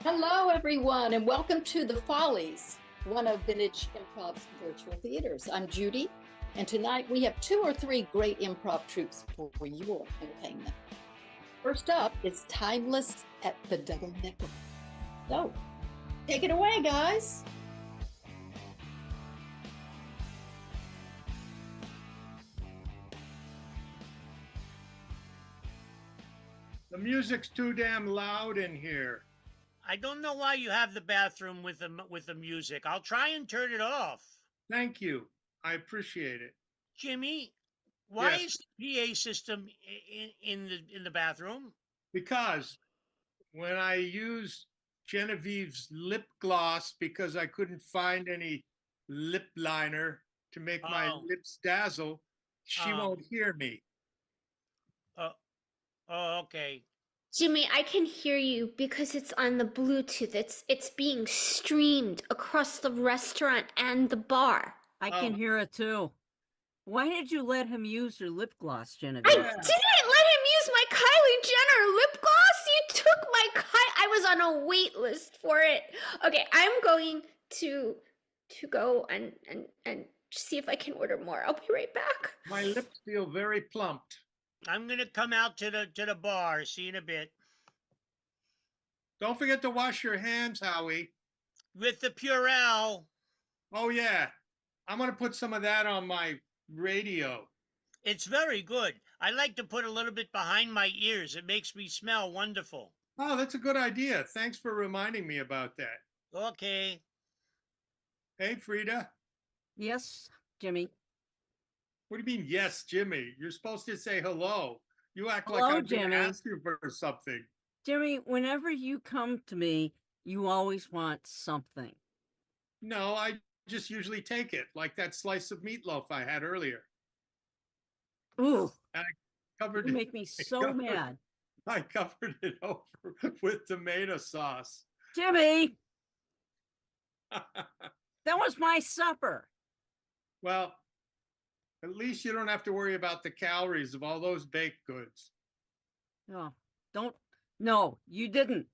Hello, everyone, and welcome to the Follies, one of Vintage Improv's virtual theaters. I'm Judy, and tonight we have two or three great improv troupes for your entertainment. First up is Timeless at the Double Nickel. So, take it away, guys. The music's too damn loud in here. I don't know why you have the bathroom with the music. I'll try and turn it off. Thank you. I appreciate it. Jimmy, why Yes. is the PA system in the bathroom? Because when I used Genevieve's lip gloss because I couldn't find any lip liner to make my lips dazzle, she won't hear me. Oh, okay. Jimmy, I can hear you because it's on the Bluetooth. It's being streamed across the restaurant and the bar. I can hear it too. Why did you let him use your lip gloss, Genevieve? I didn't let him use my Kylie Jenner lip gloss. You took my I was on a wait list for it. Okay, I'm going to go and see if I can order more. I'll be right back. My lips feel very plumped. I'm gonna come out to the bar. See you in a bit. Don't forget to wash your hands, Howie. With the Purell. Oh, yeah. I'm going to put some of that on my radio. It's very good. I like to put a little bit behind my ears. It makes me smell wonderful. Oh, that's a good idea. Thanks for reminding me about that. Okay. Hey, Frida. Yes, Jimmy. What do you mean, yes, Jimmy? You're supposed to say hello. You act Hello, like I'm going Jimmy. to ask you for something. Jimmy, whenever you come to me, you always want something. No, I just usually take it, like that slice of meatloaf I had earlier. Ooh, Covered you it. make me so mad. I covered it over with tomato sauce. Jimmy, that was my supper. Well, at least you don't have to worry about the calories of all those baked goods. No, you didn't.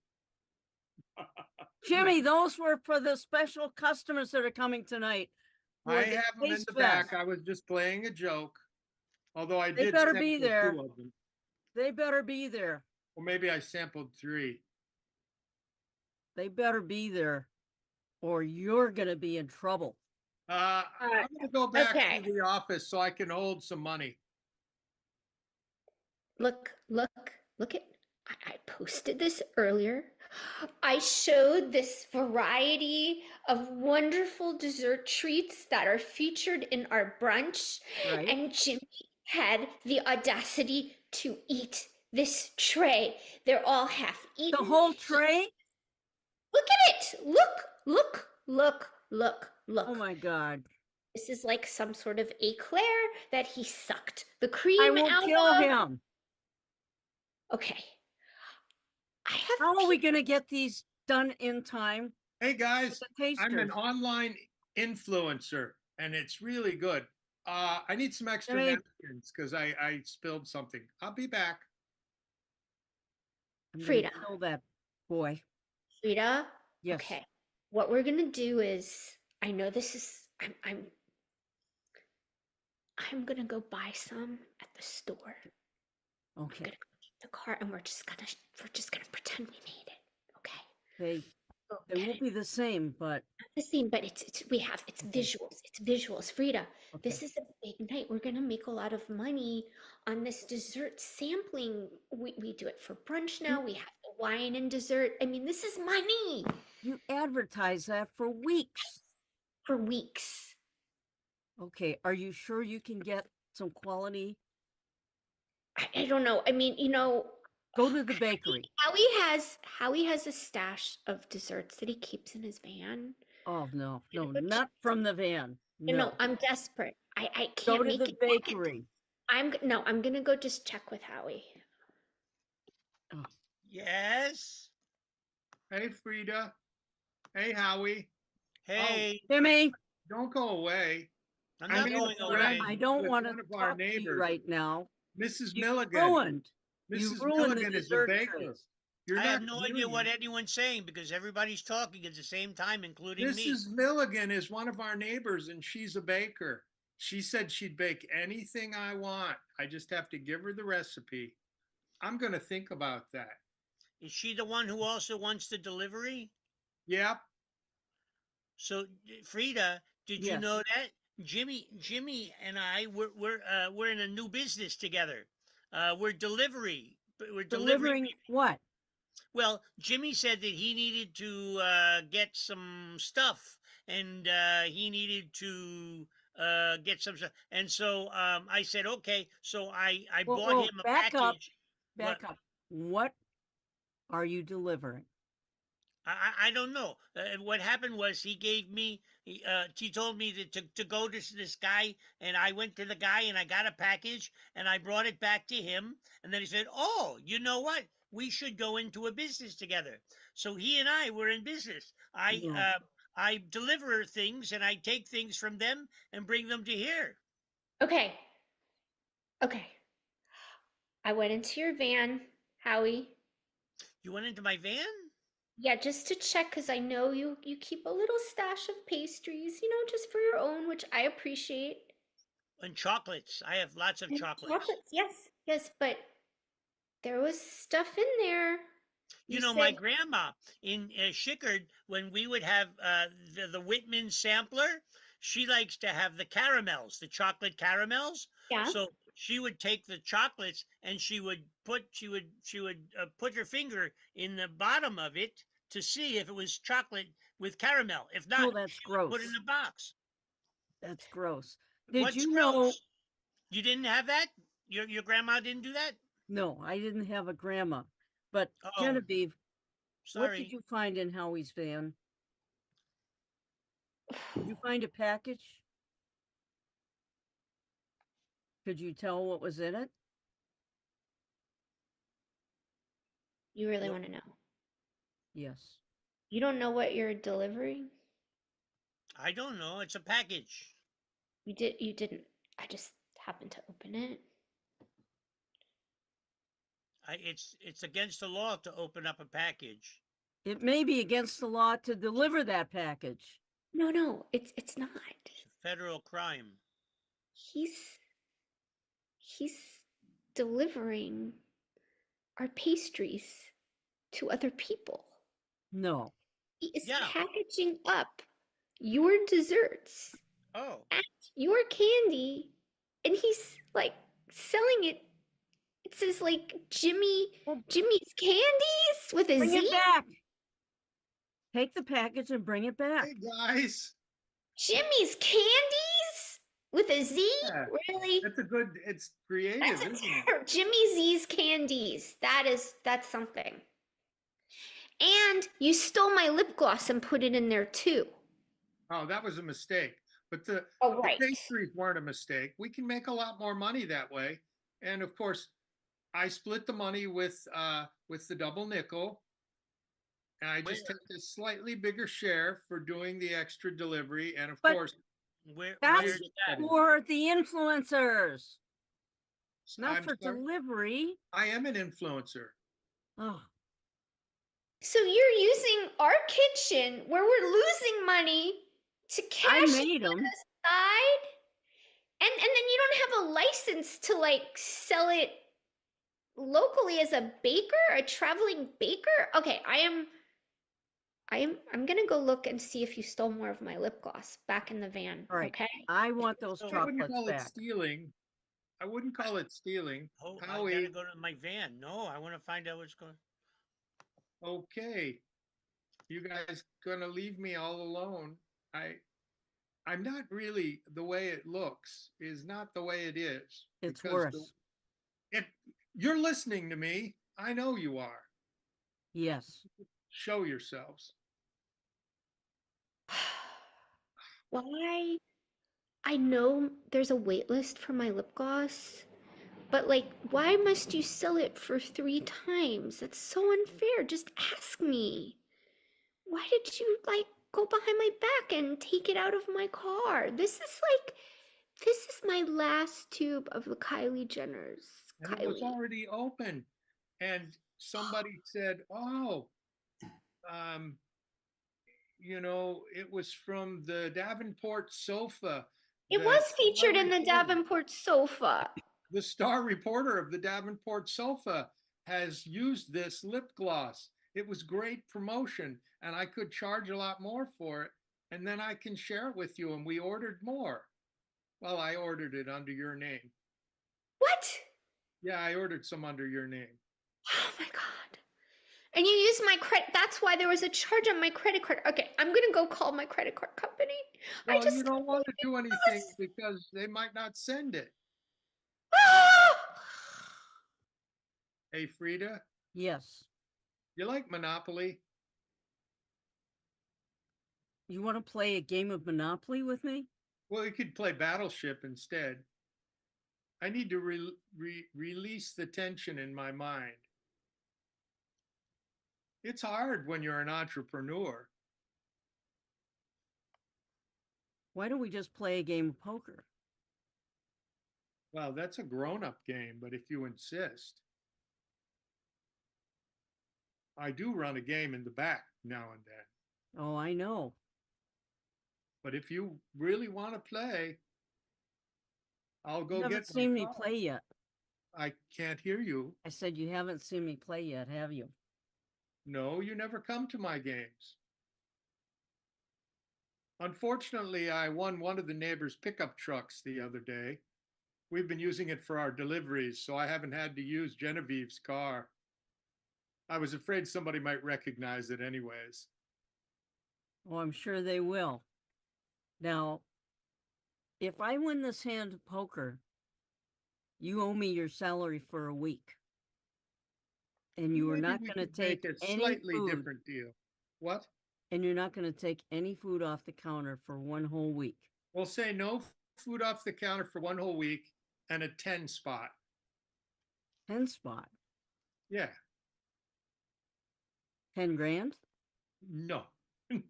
Jimmy, those were for the special customers that are coming tonight. I have them in the back. I was just playing a joke. Although I did better be sample there. 2 of them. They better be there. Or maybe I sampled 3. They better be there, or you're going to be in trouble. I'm going to go back to the office so I can hold some money. Look at I posted this earlier. I showed this variety of wonderful dessert treats that are featured in our brunch. Right. And Jimmy had the audacity to eat this tray. They're all half eaten. The whole tray? Look at it. Look. Oh my God. This is like some sort of eclair that he sucked the cream I will out kill of. him. Okay. How are we going to get these done in time? Hey guys, I'm an online influencer and it's really good. I need some extra napkins because I spilled something. I'll be back. Frida. Kill that boy. Frida? Yes. Okay. What we're going to do is, I know this is, I'm going to go buy some at the store. Okay. I'm going to go get the car and we're just going to pretend we made it. Okay. They won't be the same, but not the same, but it's visuals. It's visuals. Frida, this is a big night. We're gonna make a lot of money on this dessert sampling. We do it for brunch now. We have the wine and dessert. I mean, this is money. You advertise that for weeks. For weeks. Okay. Are you sure you can get some quality? I don't know. I mean, go to the bakery. Howie has a stash of desserts that he keeps in his van. Oh no, not from the van. No, I'm desperate. I can't go to make the bakery. I'm gonna go just check with Howie. Oh. Yes. Hey Frida. Hey Howie. Hey. Jimmy. Don't go away. I'm not going away. I don't want to talk to you right now. Mrs. You Milligan. ruined. Mrs. You ruined Milligan the is the dessert baker. trays. You're I not have no idea hearing what me. anyone's saying because everybody's talking at the same time, including me. Mrs. Milligan is one of our neighbors and she's a baker. She said she'd bake anything I want. I just have to give her the recipe. I'm going to think about that. Is she the one who also wants the delivery? Yep. So, Frida, did you Yes. know that Jimmy and I we're in a new business together. We're delivery. We're delivery. Delivering what? Well, Jimmy said that he needed to get some stuff, and he needed to get some stuff, and so I said okay. So I Whoa, bought whoa, him a back up. package. What? Back up. What are you delivering? I don't know. What happened was he gave me, he told me to go to this guy, and I went to the guy and I got a package and I brought it back to him. And then he said, oh, you know what? We should go into a business together. So he and I were in business. No. I deliver things and I take things from them and bring them to here. Okay. Okay. I went into your van, Howie. You went into my van? Yeah, just to check because I know you keep a little stash of pastries, just for your own, which I appreciate. And chocolates. I have lots of And chocolates. yes, yes, but there was stuff in there. You You know, my said, grandma in Schickard, when we would have the Whitman sampler, she likes to have the caramels, the chocolate caramels. yeah. So she would take the chocolates and she would put her finger in the bottom of it to see if it was chocolate with caramel. If Oh, not, that's she would put it in gross. the box. That's gross. Did What's you know? gross? You didn't have that? Your grandma didn't do that? No, I didn't have a grandma. But Oh, Genevieve, what did sorry. you find in Howie's van? Did you find a package? Could you tell what was in it? You really What? want to know? Yes. You don't know what you're delivering? I don't know. It's a package. You didn't. I just happened to open it. It's against the law to open up a package. It may be against the law to deliver that package. No, it's not. It's a federal crime. He's delivering our pastries to other people. No. He is Yeah. packaging up your desserts Oh, and your candy, and he's like selling it. It says like Jimmy's Candies with a Bring Z. it back. Take the package and bring it back. Hey, guys. Jimmy's Candies with a Z? Yeah. Really? It's creative, That's isn't it? Jimmy Z's Candies. That's something. And you stole my lip gloss and put it in there too. Oh, that was a mistake. But the Right. pastries weren't a mistake. We can make a lot more money that way. And of course, I split the money with the double nickel. And I just take a slightly bigger share for doing the extra delivery. And of But course, where that's is that? for the influencers, not I'm for sorry, delivery. I am an influencer. Oh, So you're using our kitchen where we're losing money to cash I in made them. aside, and then you don't have a license to like sell it locally as a baker, a traveling baker. Okay, I'm gonna go look and see if you stole more of my lip gloss back in the van. All right. Okay. I want those So- I wouldn't chocolates call it back. stealing. I wouldn't call it stealing. Oh, I Howie, gotta go to my van. No, I want to find out what's going. okay. You guys gonna leave me all alone. I'm not really the way it looks is not the way it is. It's because worse. You're listening to me. I know you are. Yes. Show yourselves. Why? I know there's a wait list for my lip gloss, but like, why must you sell it for 3 times? That's so unfair. Just ask me. Why did you like go behind my back and take it out of my car? This is my last tube of the Kylie Jenner's. And it was Kylie. already open. And somebody said, "Oh, um, it was from the Davenport sofa." It The was featured in the Davenport sofa. the star reporter of the Davenport sofa has used this lip gloss. It was great promotion, and I could charge a lot more for it, and then I can share it with you. And we ordered more. Well, I ordered it under your name. What? Yeah, I ordered some under your name. Oh my God. And you used my credit. That's why there was a charge on my credit card. Okay, I'm going to go call my credit card company. Well, you don't want to do anything because they might not send it. Ah! Hey, Frida, Yes. you like Monopoly? You want to play a game of Monopoly with me? Well, you could play Battleship instead. I need to release the tension in my mind. It's hard when you're an entrepreneur. Why don't we just play a game of poker? Well, that's a grown-up game, but if you insist. I do run a game in the back now and then. Oh, I know. But if you really want to play, I'll go You get haven't my seen me car. play yet. I can't hear you. I said you haven't seen me play yet, have you? No, you never come to my games. Unfortunately, I won one of the neighbors' pickup trucks the other day. We've been using it for our deliveries, so I haven't had to use Genevieve's car. I was afraid somebody might recognize it anyways. Oh, I'm sure they will. Now, if I win this hand of poker, you owe me your salary for a week. And you are Maybe not we going to could take make a any slightly food. different deal. What? And you're not going to take any food off the counter for one whole week. We'll say no food off the counter for one whole week and a 10 spot. 10 spot. Yeah. 10 grand? No,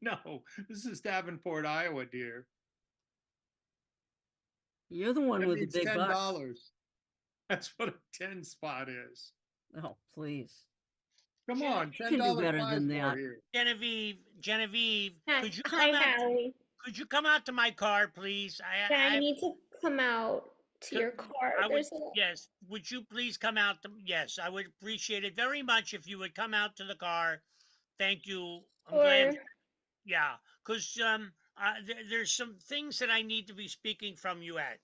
no. This is Davenport, Iowa, dear. You're the one That with the means big bucks. $10. That's what a 10 spot is. Oh, please. Come on, You can do $10 better buys than more that. here. Genevieve, could you Hi, come out? Howie. Could you come out to my car, please? I need to come out to your car. I would, There's a yes. Would you please come out? Yes, I would appreciate it very much if you would come out to the car. Thank you. I'm glad. store. Yeah, because there's some things that I need to be speaking from you at.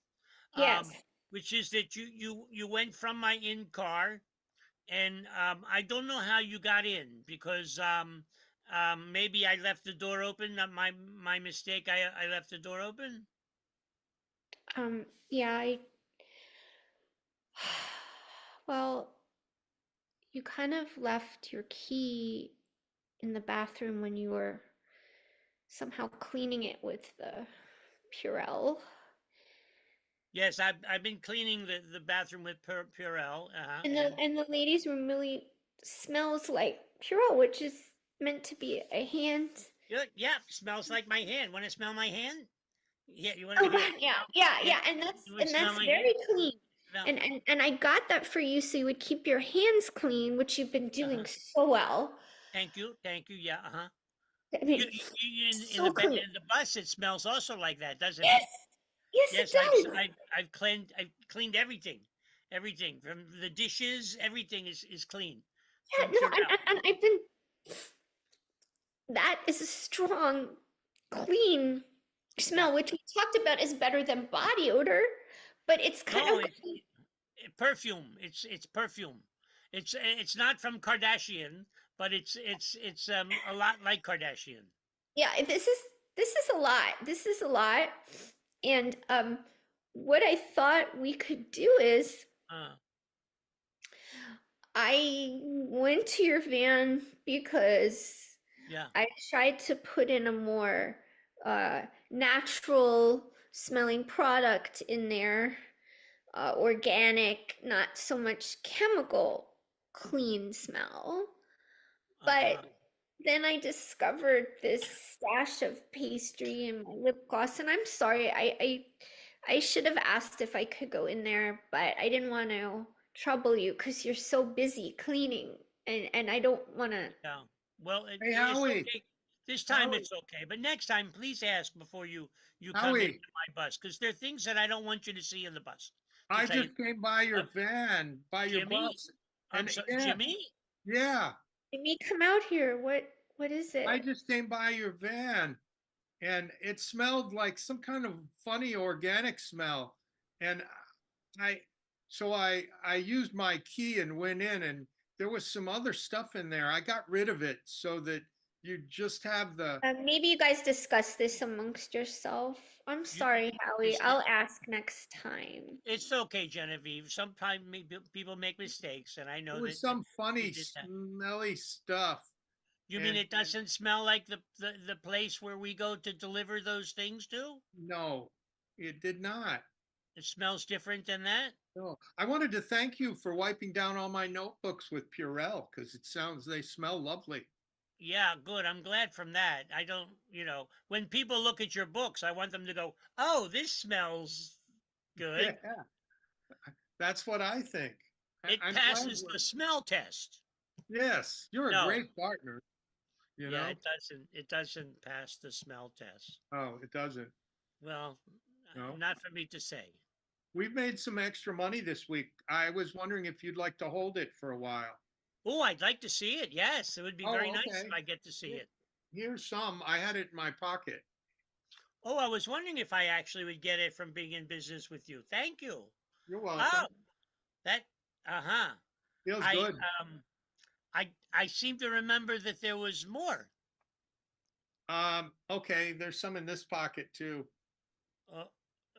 Yes. Which is that you went from my in car, and I don't know how you got in because maybe I left the door open. Not my mistake. I left the door open. Yeah, well, you kind of left your key in the bathroom when you were somehow cleaning it with the Purell. Yes, I've been cleaning the bathroom with Purell. And the ladies' room really smells like Purell, which is meant to be a hand. Yeah, smells like my hand. Want to smell my hand? Yeah, you want Oh to? God, yeah, and that's very clean. No. And I got that for you so you would keep your hands clean, which you've been doing so well. Thank you. Yeah. I mean, In the bus, it smells also like that, doesn't it? Yes, it does. I've cleaned everything from the dishes. Everything is clean. Yeah, no, and I've been. That is a strong, clean smell, which we talked about is better than body odor, but it's kind of perfume. It's perfume. It's not from Kardashian, but it's a lot like Kardashian. Yeah, this is a lot. This is a lot. And what I thought we could do is I went to your van because I tried to put in a more natural smelling product in there, organic, not so much chemical, clean smell. But then I discovered this stash of pastry and my lip gloss, and I'm sorry, I should have asked if I could go in there, but I didn't want to trouble you because you're so busy cleaning and I don't want to. Yeah. Well, Hey, it's Howie. okay. This time Howie. it's okay, but next time please ask before you come Howie. into my bus, because there are things that I don't want you to see in the bus. To I tell you, just came by your van, by your Jimmy. bus, I'm and sorry, yeah, Jimmy. yeah. Jimmy, come out here. What is I it? just came by your van, and it smelled like some kind of funny organic smell, and I, so I used my key and went in, and there was some other stuff in there. I got rid of it so that you just have the. Maybe you guys discuss this amongst yourself. I'm You, sorry, Howie. it's, I'll ask next time. it's okay, Genevieve. Sometimes people make mistakes, and I It know was that some you funny, did that. smelly stuff, You mean and it doesn't smell like the place where we go to deliver those things to? no, it did not. It smells different than that? No, I wanted to thank you for wiping down all my notebooks with Purell because it sounds they smell lovely. Yeah, good. I'm glad from that. I don't, when people look at your books, I want them to go, "Oh, this smells good." Yeah, that's what I think. It I'm glad passes we're. the smell test. Yes, you're a No, great partner. You yeah, know. it doesn't pass the smell test. Oh, it doesn't. Well, No. not for me to say. We've made some extra money this week. I was wondering if you'd like to hold it for a while. Oh, I'd like to see it. Yes, it would be very Oh, nice if okay. I get to see it. Here's some. I had it in my pocket. Oh, I was wondering if I actually would get it from being in business with you. Thank you. You're welcome. Oh, that, uh-huh. Feels I good. I seem to remember that there was more. Okay, there's some in this pocket too. Uh,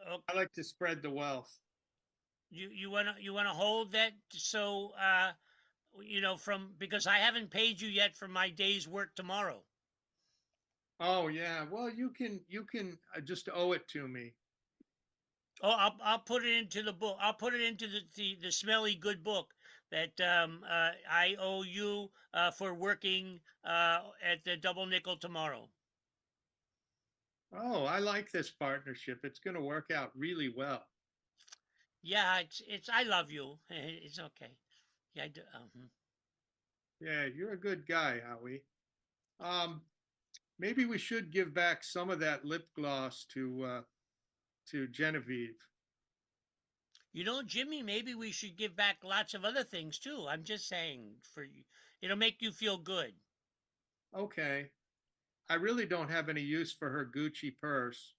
uh, I like to spread the wealth. you wanna hold that so from because I haven't paid you yet for my day's work tomorrow. Oh yeah. Well, you can just owe it to me. Oh, I'll put it into the book. I'll put it into the smelly good book that I owe you for working at the double nickel tomorrow. Oh, I like this partnership. It's going to work out really well. Yeah, it's I love you. It's okay. Yeah, I do. Yeah, you're a good guy, Howie. Um, maybe we should give back some of that lip gloss to Genevieve. Jimmy, maybe we should give back lots of other things too. I'm just saying for you, it'll make you feel good. Okay. I really don't have any use for her Gucci purse.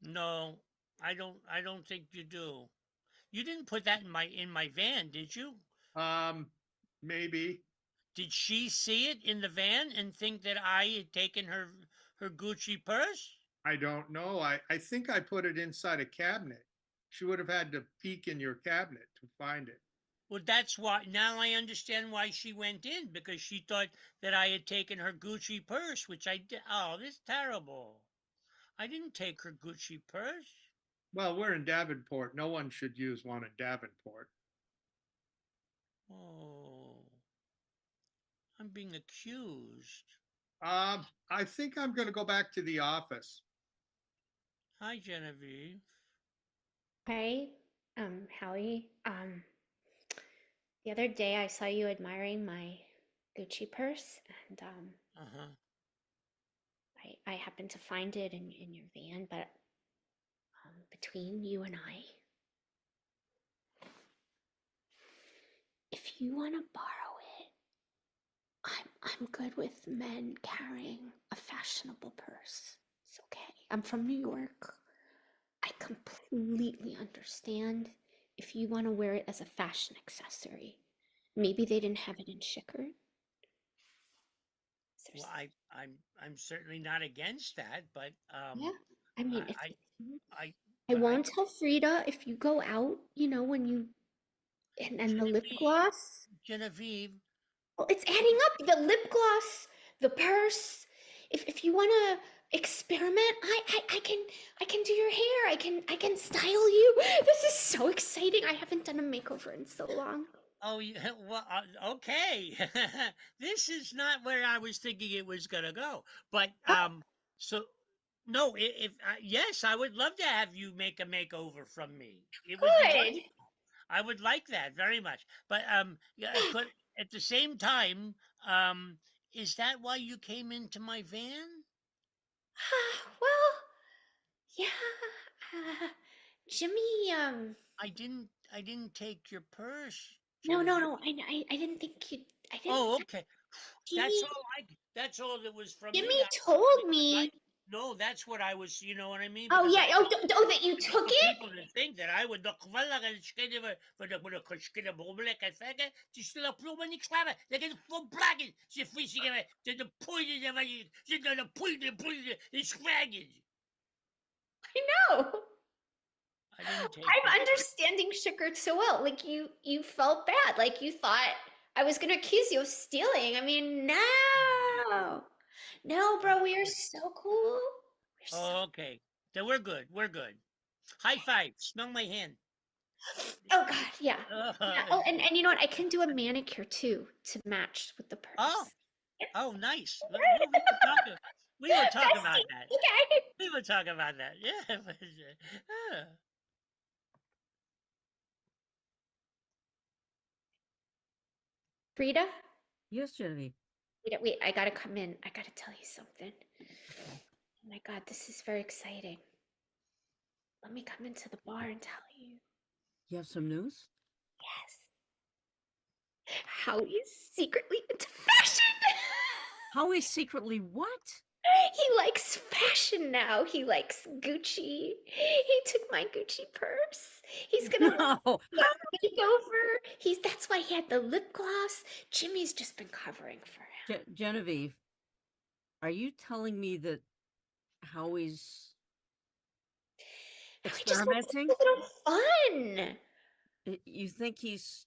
No, I don't think you do. You didn't put that in my van, did you? Um, maybe. Did she see it in the van and think that I had taken her Gucci purse? I don't know. I think I put it inside a cabinet. She would have had to peek in your cabinet to find it. Well, that's why now I understand why she went in, because she thought that I had taken her Gucci purse, which I did. Oh, this is terrible. I didn't take her Gucci purse. Well, we're in Davenport. No one should use one in Davenport. Oh, I'm being accused. I think I'm going to go back to the office. Hi, Genevieve. Hey, Howie. The other day I saw you admiring my Gucci purse, and Uh-huh. I happened to find it in your van, but between you and I, if you want to borrow it, I'm good with men carrying a fashionable purse. It's okay. I'm from New York. I completely understand if you want to wear it as a fashion accessory. Maybe they didn't have it in Chickard. Well, I'm certainly not against that, but Yeah, I mean, if I I I but I won't tell Frida if you go out, when you and the lip Genevieve, gloss. Genevieve, Well, it's adding up. The lip gloss, the purse. If you want to experiment, I can do your hair. I can style you. This is so exciting. I haven't done a makeover in so long. Oh, yeah, well, okay. This is not where I was thinking it was gonna go. But Oh, so no, if yes, I would love to have you make a makeover from me. It would be good. wonderful. I would like that very much. But yeah, at the same time, is that why you came into my van? Well, yeah. Uh, Jimmy, I didn't take your purse, no, no, Genevieve. no. I didn't think you. I didn't. Oh, okay. That's Jimmy, all that's all that was from Jimmy me. told me. No, that's what I was, you know what I mean? Oh Because yeah. Oh, oh, that you I took want it. people to think that I would look voor de kuskede bobbelek en zeggen, die stille ploemen niet klappen. Dat is voor blakken. Ze vissen de poeien, maar je zit naar de poeien, is schwagen. I know. I didn't take I'm understanding Sugar so well. Like you felt bad. Like you thought I was gonna accuse you of stealing. I mean, no, no, bro. We are so cool. We're so. Oh, okay. Then we're good. We're good. High five. Smell my hand. Oh God, yeah. Yeah. Oh, and you know what? I can do a manicure too to match with the purse. Oh, nice. We were talking about Bestie, that. okay. We were talking about that. Yeah. Frida, Yes, Genevieve. wait. I gotta come in. I gotta tell you something. Oh my God, this is very exciting. Let me come into the bar and tell you. You have some news? Yes. Howie's secretly into fashion. Howie's secretly what? He likes fashion now. He likes Gucci. He took my Gucci purse. He's gonna No. make over. That's why he had the lip gloss. Jimmy's just been covering for him. Genevieve, are you telling me that Howie's He just wants to have experimenting? a little fun. You think he's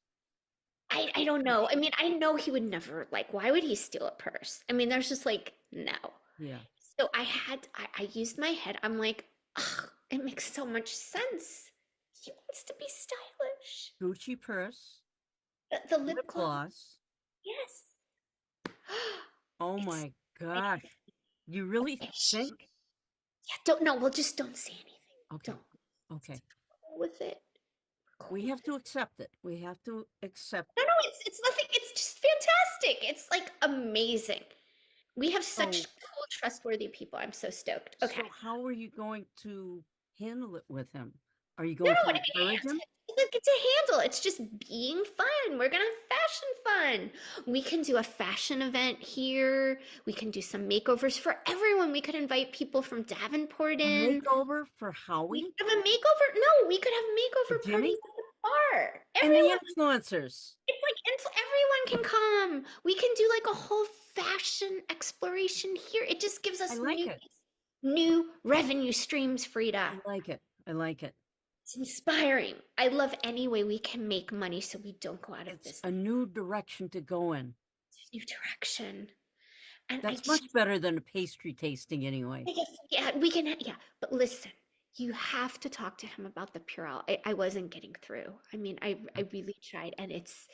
I don't know. I mean, I know he would never, like, why would he steal a purse? I mean, there's just like, no. Yeah. So I used my head. I'm like, ugh, it makes so much sense. He wants to be stylish. Gucci purse, The lip gloss. gloss. Yes. Oh It's my gosh. You really think? Yeah, just don't say anything. Okay. Don't. Okay. Go with it. We have to accept it. We have to accept No, it's nothing. It's just fantastic. It's like amazing. We have such cool, trustworthy people. I'm so stoked. Okay. So how are you going to handle it with him? Are you No, going no, to encourage him? it's a handle. It's just being fun. We're gonna have fashion fun. We can do a fashion event here. We can do some makeovers for everyone. We could invite people from Davenport A in. makeover for We Howie could have a makeover. No, we could have makeover Jimmy? parties at the bar. and Everyone, the influencers. it's like everyone can come. We can do like a whole fashion exploration here. It just gives us I like it. new revenue streams, Frida. I like it. I like it. It's inspiring. I love any way we can make money so we don't go out of It's business. a new direction to go in. It's a new direction. And That's much better than a pastry tasting anyway. Yeah, we can. Yeah, but listen, you have to talk to him about the Purell. I wasn't getting through. I mean, I really tried, and it's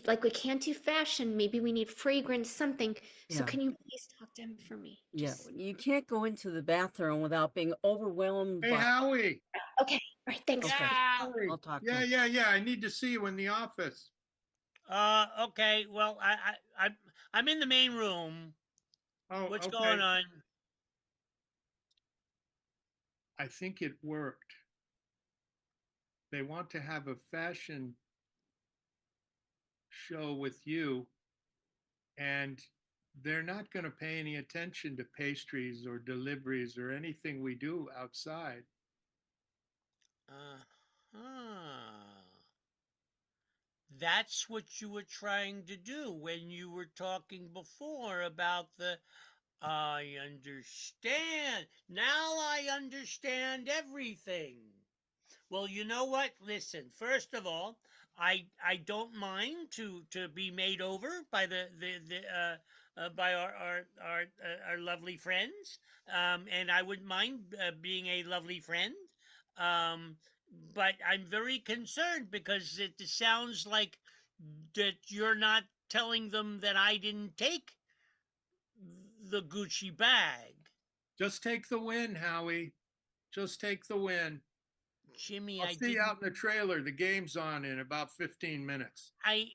like we can't do fashion. Maybe we need fragrance, something. So Yeah. can you please talk to him for me? Yeah, you can't go into the bathroom without being overwhelmed Hey, by. Howie. Okay. All right. Thanks. Okay. Howie. I'll talk to Yeah, him. yeah. I need to see you in the office. Okay. Well, I'm in the main room. Oh, What's okay. going on? I think it worked. They want to have a fashion show with you, and they're not going to pay any attention to pastries or deliveries or anything we do outside. That's what you were trying to do when you were talking before about the. I understand. Now I understand everything. Well, you know what? Listen, first of all, I don't mind to be made over by by our lovely friends, and I wouldn't mind being a lovely friend. Um, but I'm very concerned because it sounds like that you're not telling them that I didn't take the Gucci bag. Just take the win, Howie. Just take the win. Jimmy, I'll see you out in the trailer. The game's on in about 15 minutes. I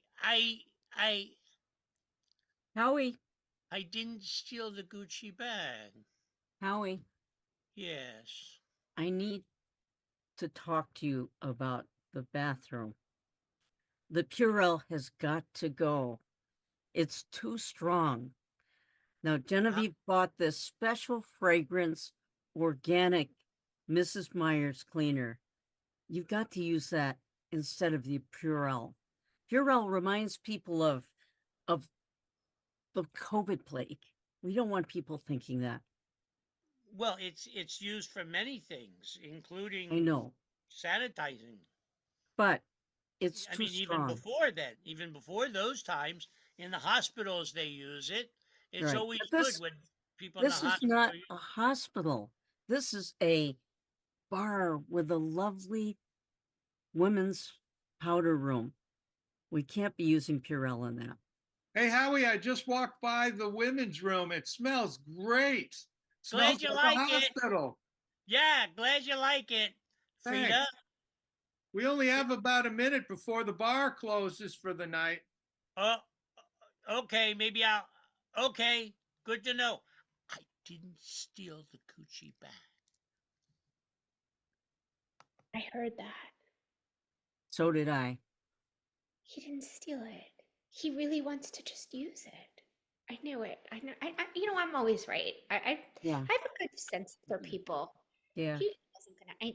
I Howie, I didn't steal the Gucci bag. Howie, Yes. I need to talk to you about the bathroom. The Purell has got to go. It's too strong. Now, Genevieve bought this special fragrance, organic Mrs. Meyer's cleaner. You've got to use that instead of the Purell. Purell reminds people of the COVID plague. We don't want people thinking that. Well, it's used for many things, I including know, sanitizing. but it's I too mean, even strong. before then, even before those times, in the hospitals they use it. It's Right. always But good when people in the this is hospital. not a hospital. This is a bar with a lovely women's powder room. We can't be using Purell in that. Hey, Howie, I just walked by the women's room. It smells great. Glad Smells you like a like it. hospital. Yeah, glad you like it, Frida. Thanks. We only have about a minute before the bar closes for the night. Oh, okay, maybe I'll. Okay, good to know. I didn't steal the Gucci bag. I heard that. So did I. He didn't steal it. He really wants to just use it. I knew it. I know. You know, I'm always right. Yeah. I have a good sense for people. Yeah. He wasn't gonna.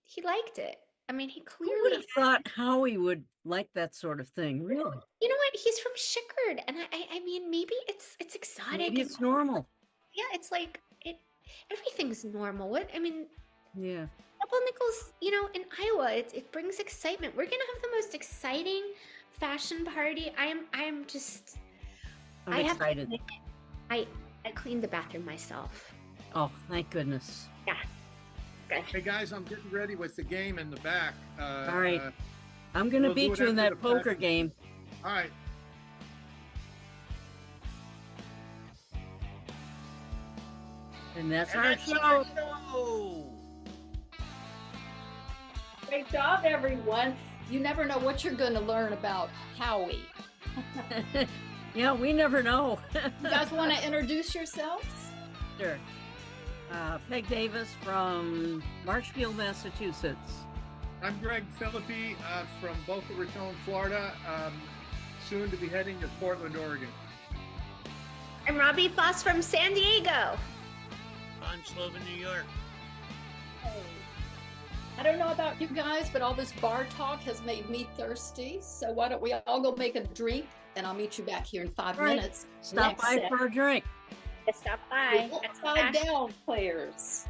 He liked it. I mean, he Who would clearly. have thought Howie would like that sort of thing? Really? You know what? He's from Schickard, and I mean, maybe it's exotic. Maybe and it's normal. Yeah, it's like it. Everything's normal. What I mean, Yeah. double nickels. You know, in Iowa, it brings excitement. We're gonna have the most exciting fashion party. I'm just. I'm I have to excited. admit, I cleaned the bathroom myself. Oh, thank goodness. Yeah. Good. Hey, guys, I'm getting ready with the game in the back. All right. I'm going to we'll do beat it you in after that the poker fact. game. All right. And that's And our that's show. our show. Great job, everyone. You never know what you're going to learn about Howie. Yeah, we never know. You guys want to introduce yourselves? Sure. Peg Davis from Marshfield, Massachusetts. I'm Greg Philippi from Boca Raton, Florida. Soon to be heading to Portland, Oregon. I'm Robbie Foss from San Diego. I'm Slovan, New York. I don't know about you guys, but all this bar talk has made me thirsty. So why don't we all go make a drink, and I'll meet you back here in 5 Right. minutes. Stop Next by set. for a drink. Stop by. Upside down players.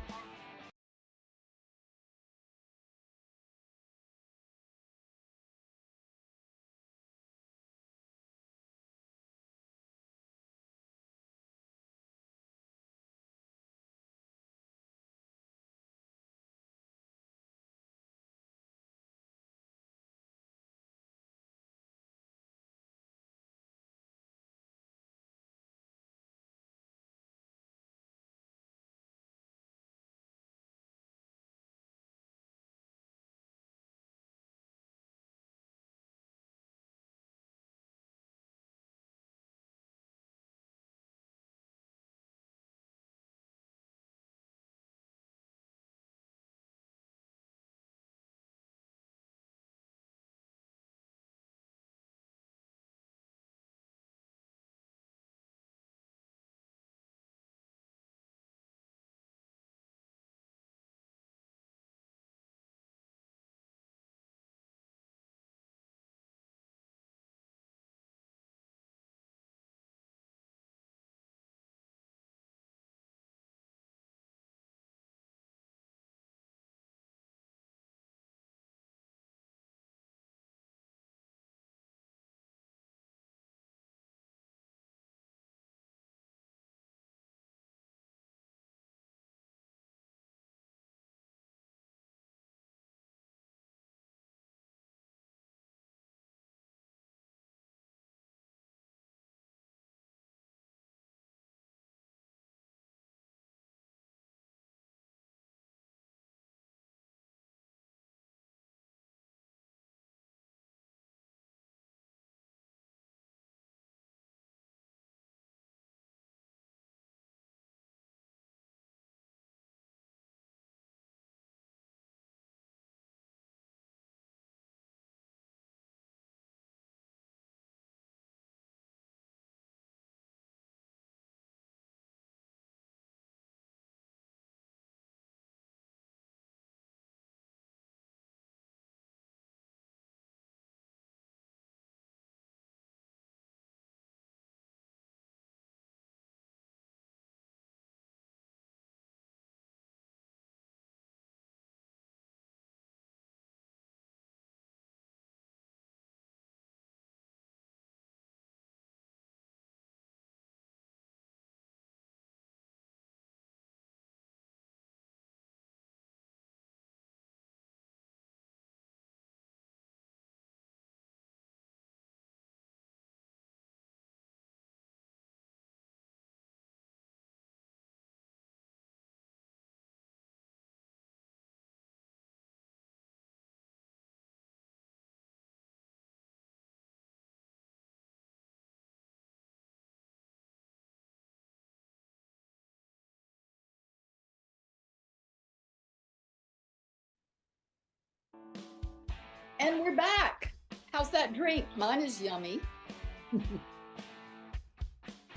And we're back. How's that drink? Mine is yummy.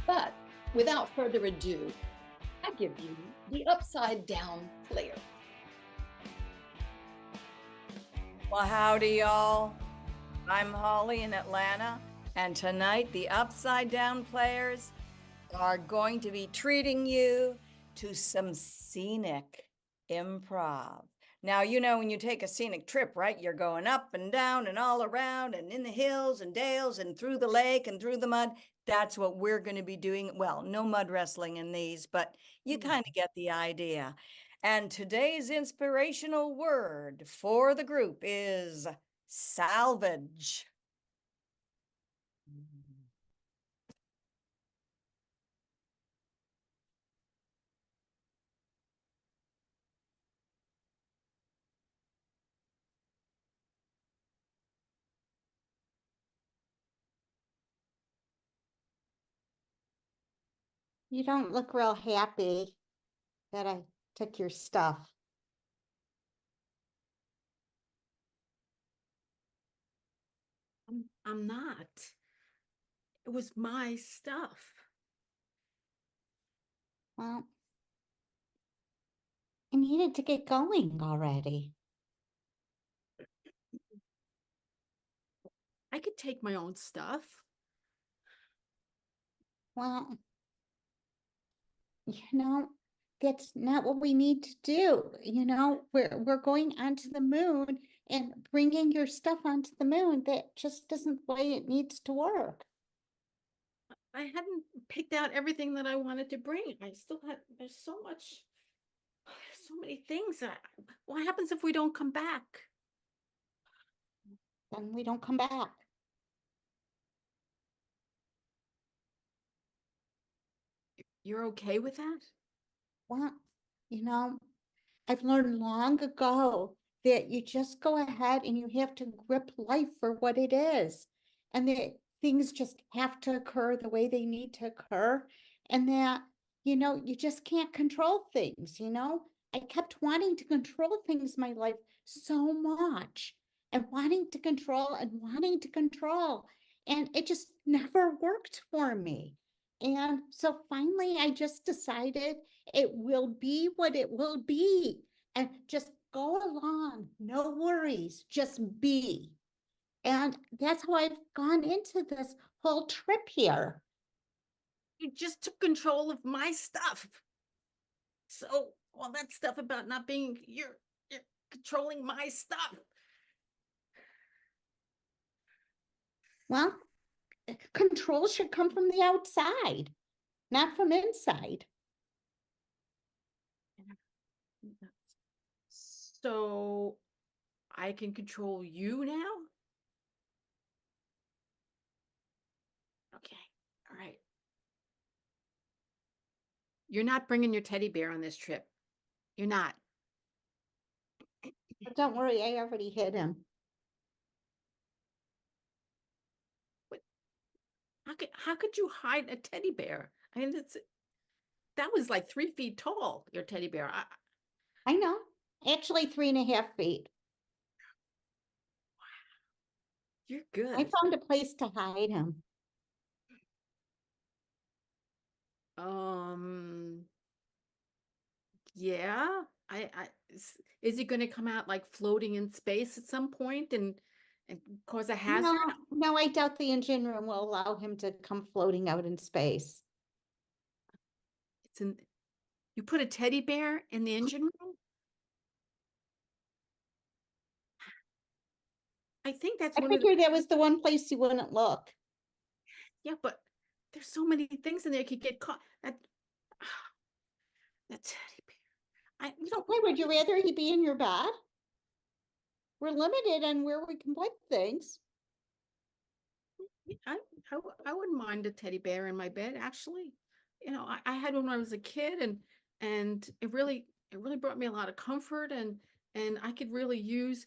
But without further ado, I give you the upside down player. Well, howdy, y'all. I'm Holly in Atlanta, and tonight the Upside Down players are going to be treating you to some scenic improv. Now, you know, when you take a scenic trip, right, you're going up and down and all around and in the hills and dales and through the lake and through the mud. That's what we're going to be doing. Well, no mud wrestling in these, but you kind of get the idea. And today's inspirational word for the group is salvage. You don't look real happy that I took your stuff. I'm not. It was my stuff. Well, I needed to get going already. I could take my own stuff. Well, that's not what we need to do. We're going onto the moon and bringing your stuff onto the moon. That just isn't the way it needs to work. I hadn't picked out everything that I wanted to bring. There's so many things. What happens if we don't come back? Then we don't come back. You're okay with that? Well, I've learned long ago that you just go ahead and you have to grip life for what it is. And that things just have to occur the way they need to occur. And that, you just can't control things, I kept wanting to control things in my life so much and wanting to control and wanting to control. And it just never worked for me. And so finally, I just decided it will be what it will be. And just go along, no worries, just be. And that's how I've gone into this whole trip here. You just took control of my stuff. So all that stuff about not being, you're controlling my stuff. Well, control should come from the outside, not from inside. So I can control you now? Okay, all right. You're not bringing your teddy bear on this trip. You're not. But don't worry, I already hit him. How could you hide a teddy bear? I mean, that was like 3 feet tall, your teddy bear. I know, actually 3.5 feet. You're good. I found a place to hide him. Yeah. Is he going to come out like floating in space at some point and cause a hazard? No, I doubt the engine room will allow him to come floating out in space. You put a teddy bear in the engine room? I think that's I figured that was the one place you wouldn't look. Yeah, but there's so many things in there could get caught. That teddy bear. Why would you rather he be in your bed? We're limited on where we can put things. I wouldn't mind a teddy bear in my bed, actually. I had one when I was a kid, and it really brought me a lot of comfort, and I could use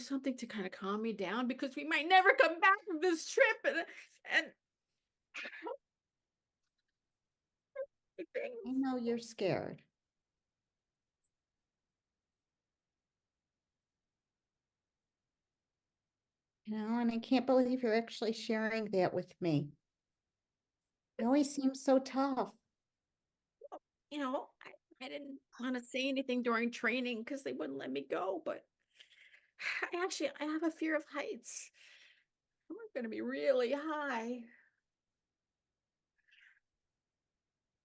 something to kind of calm me down because we might never come back from this trip, and I know you're scared. and I can't believe you're actually sharing that with me. You always seem so tough. You know, I didn't want to say anything during training because they wouldn't let me go, but I have a fear of heights. I'm going to be really high.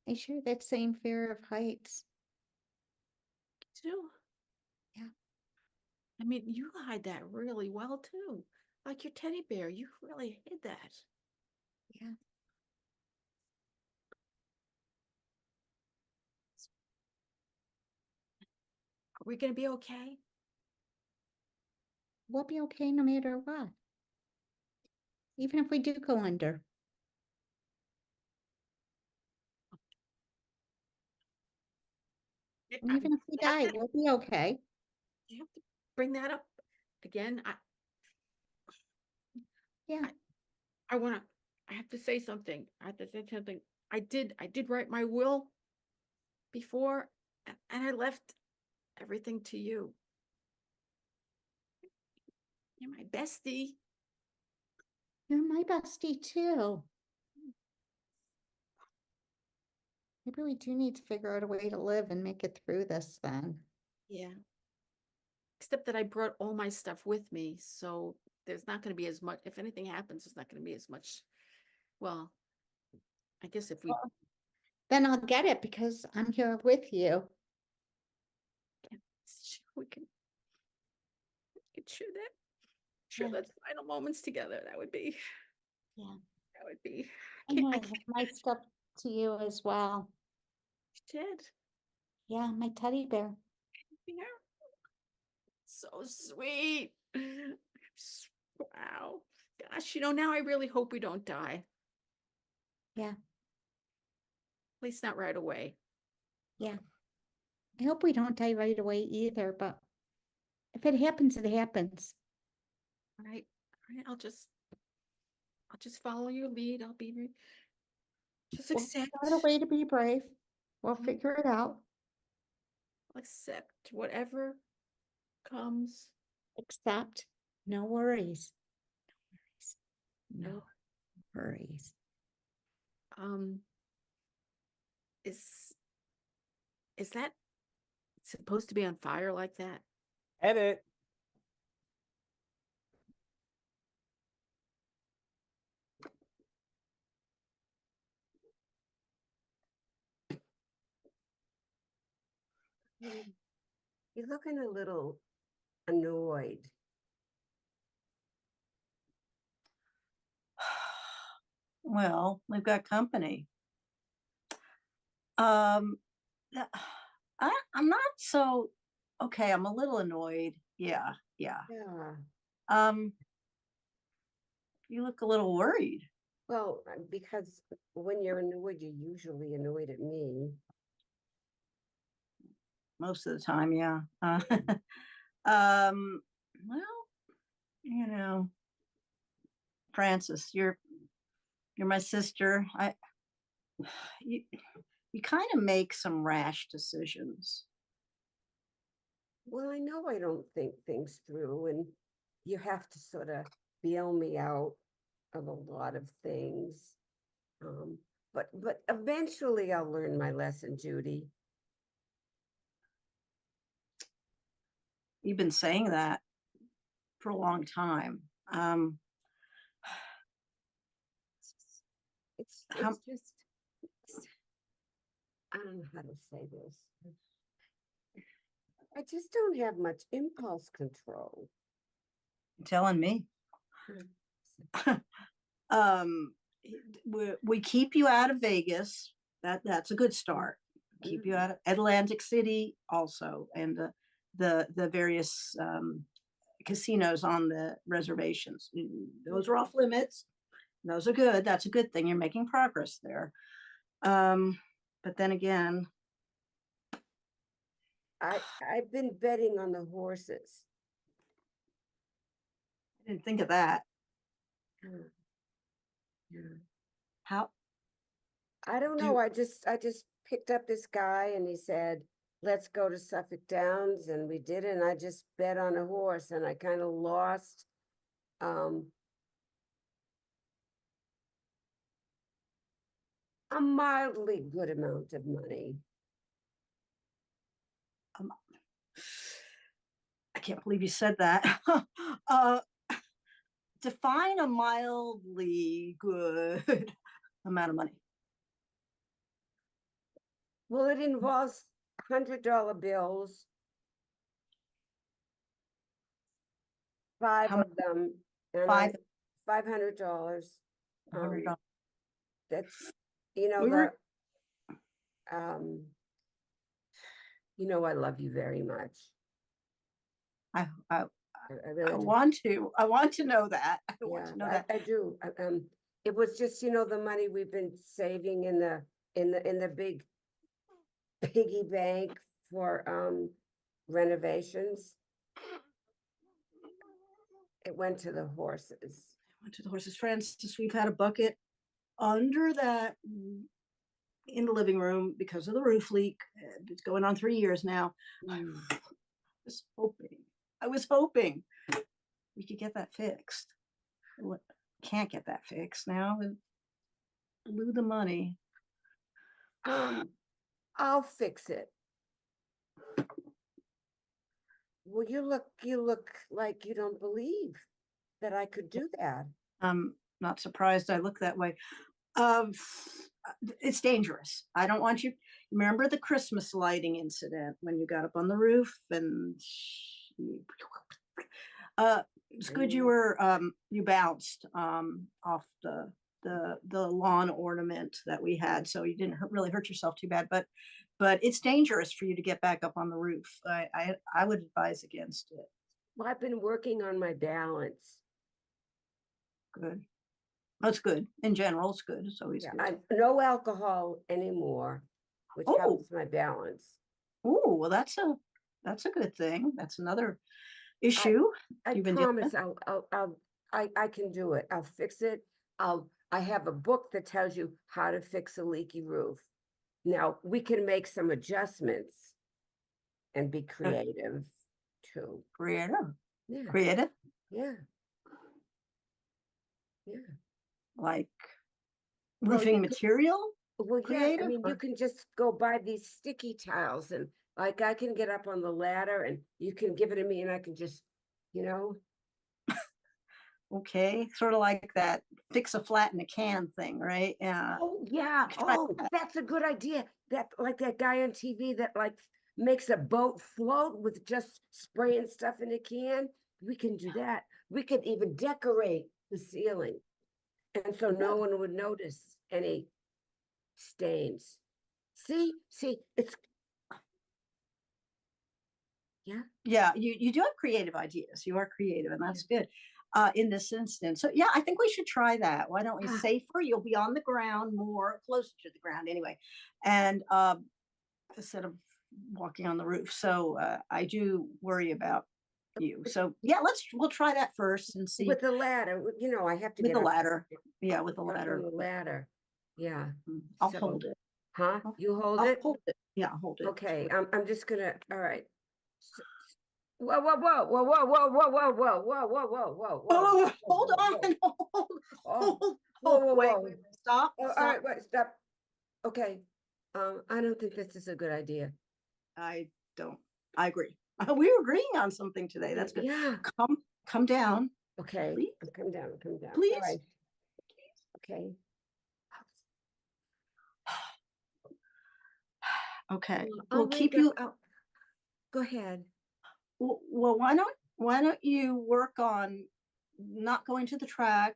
I share that same fear of heights. Too. Yeah. I mean, you hide that really well too. Like your teddy bear, you really hid that. Yeah. Are we going to be okay? We'll be okay no matter what. Even if we do go under. And even if we die, we'll be okay. You have to bring that up again. Yeah. I have to say something. I did write my will before, and I left everything to you. You're my bestie. You're my bestie too. Maybe we do need to figure out a way to live and make it through this then. Yeah. Except that I brought all my stuff with me, so there's not going to be as much. If anything happens, there's not going to be as much. Well, I guess if we Then I'll get it because I'm here with you. we can share Yeah. those final moments together. That would be. Yeah. That would be. I know my stuff to you as well. Did. Yeah, my teddy bear. Yeah. So sweet. Wow. Gosh, now I really hope we don't die. Yeah. At least not right away. Yeah. I hope we don't die right away either, but if it happens, it happens. All right. I'll just follow your lead. I'll be just We'll accept. find a way to be brave. We'll figure it out. Accept whatever comes. Accept. No worries. No worries. Is that supposed to be on fire like that? Edit. You're looking a little annoyed. Well, we've got company. I'm not so okay. I'm a little annoyed. Yeah. Yeah. You look a little worried. Well, because when you're annoyed, you're usually annoyed at me. Most of the time, yeah. Well, Frances, you're my sister. You kind of make some rash decisions. Well, I know I don't think things through, and you have to sort of bail me out of a lot of things. But eventually I'll learn my lesson, Judy. You've been saying that for a long time. It's How- just, I don't know how to say this. I just don't have much impulse control. telling me. We keep you out of Vegas. That's a good start. Keep you out of Atlantic City also, and the various casinos on the reservations. Those are off limits. Those are good. That's a good thing. You're making progress there. But then again, I've been betting on the horses. I didn't think of that. Yeah. How? I don't know. I just picked up this guy and he said, let's go to Suffolk Downs, and we did, and I just bet on a horse and I kind of lost. a mildly good amount of money. I can't believe you said that. Define a mildly good amount of money. Well, it involves $100 bills. Five How of them, and Five. $500. $100. That's, you know, We were- um, you know, I love you very much. I I really do. want to know that. I want Yeah, to know that. I do. It was just, you know, the money we've been saving in the big piggy bank for renovations. It went to the horses. Went to the horses. Francis, we've had a bucket under that in the living room because of the roof leak. It's going on 3 years now. Mm. I was hoping we could get that fixed. Can't get that fixed now. We blew the money. I'll fix it. Well, you look like you don't believe that I could do that. I'm not surprised I look that way. It's dangerous. I don't want you. Remember the Christmas lighting incident when you got up on the roof and it's good you were you bounced off the lawn ornament that we had, so you didn't really hurt yourself too bad. But it's dangerous for you to get back up on the roof. I would advise against it. Well, I've been working on my balance. Good. That's good. In general, it's good. It's always good. No alcohol anymore, which helps my balance. Oh, well, that's a good thing. That's another issue. I promise I can do it. I'll fix it. I have a book that tells you how to fix a leaky roof. Now we can make some adjustments and be creative too. Creative. Yeah. Creative. Yeah. Yeah. Like roofing material? Well, creative, yeah, I mean, you can just go buy these sticky tiles and like I can get up on the ladder and you can give it to me and I can just, you know. Okay, sort of like that fix a flat in a can thing, right? Yeah. Oh, yeah. Oh, that's a good idea. That like that guy on TV that like makes a boat float with just spraying stuff in a can. We can do that. We could even decorate the ceiling. And so no one would notice any stains. See, it's Yeah, you do have creative ideas. You are creative, and that's good. In this instance. So yeah, I think we should try that. Why don't we? Safer, you'll be on the ground, more closer to the ground anyway. And instead of walking on the roof. So I do worry about you. So yeah, we'll try that first and see. With the ladder, you know, I have to With get the up ladder. Yeah, with the up on ladder. the ladder. Yeah. I'll hold it. Huh? You hold I'll it? hold it. Yeah, I'll hold it. Okay, I'm just gonna, all right. Whoa, whoa, whoa, whoa, whoa, whoa, whoa, whoa, whoa, whoa, whoa, whoa, whoa, Oh, hold on. Wait, stop. All right, wait, stop. Okay. I don't think this is a good idea. I agree. We're agreeing on something today. That's good. Yeah. Come down. Okay. Please. Come down. Please. All right. Okay. Okay. I'll We'll keep you. Go ahead. Well, why don't you work on not going to the track,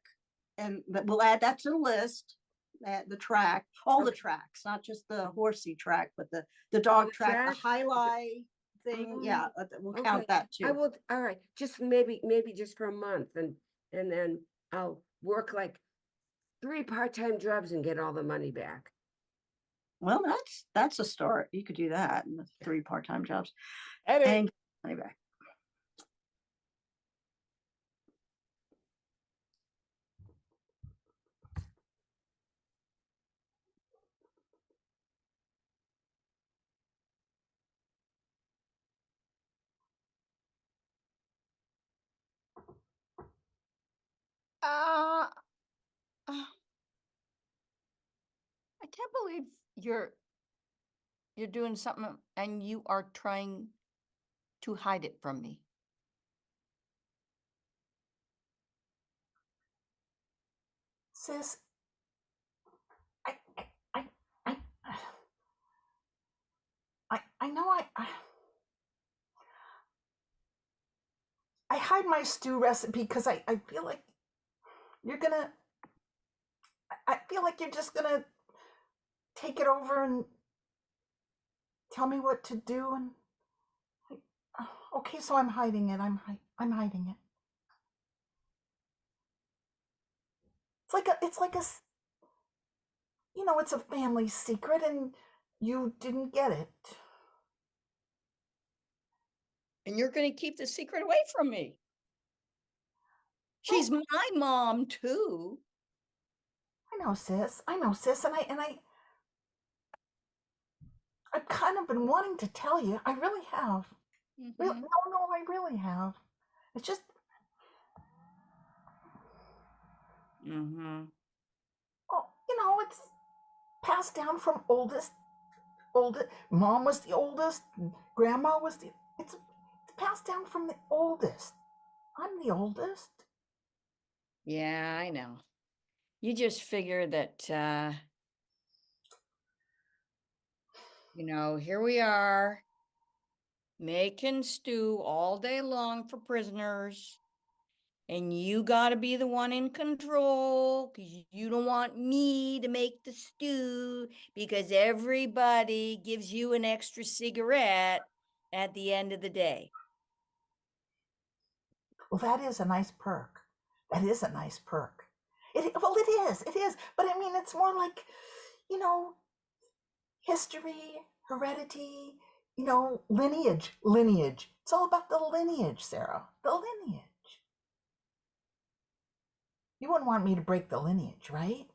and we'll add that to the list. The track, all the tracks, not just the horsey track, but the dog track, the highlight thing. Yeah, we'll count that too. I will. All right, just maybe just for a month, and then I'll work like 3 part-time jobs and get all the money back. Well, that's a start. You could do that in 3 part-time jobs and get money back. I can't believe you're doing something and you are trying to hide it from me. Sis, I, I, I, I know I hide my stew recipe because I feel like you're gonna, I feel like you're just gonna take it over and tell me what to do. And okay, so I'm hiding it. I'm hiding it. It's like a, it's a family secret, and you didn't get it. And you're going to keep the secret away from me. She's my mom too. I know, sis. And I've kind of been wanting to tell you. I really have. No, I really have. It's just. Oh, it's passed down from oldest. Mom was the oldest. Grandma was the. It's passed down from the oldest. I'm the oldest. Yeah, I know. You just figure that, here we are making stew all day long for prisoners. And you got to be the one in control because you don't want me to make the stew because everybody gives you an extra cigarette at the end of the day. Well, that is a nice perk. That is a nice perk. It is. But I mean, it's more like, history, heredity, lineage. It's all about the lineage, Sarah. The lineage. You wouldn't want me to break the lineage, right?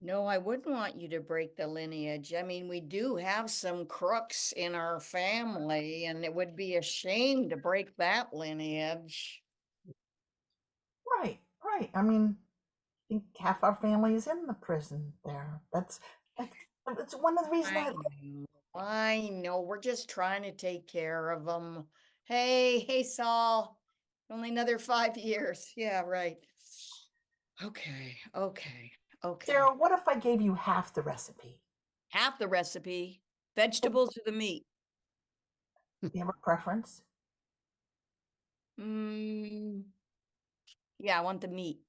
No, I wouldn't want you to break the lineage. I mean, we do have some crooks in our family, and it would be a shame to break that lineage. Right. I mean, I think half our family is in the prison there. That's one of the reasons I know. We're just trying to take care of them. Hey, Saul. Only another 5 years. Yeah, right. Okay. Sarah, what if I gave you half the recipe? Half the recipe, vegetables or the meat? Do you have a preference? Yeah, I want the meat.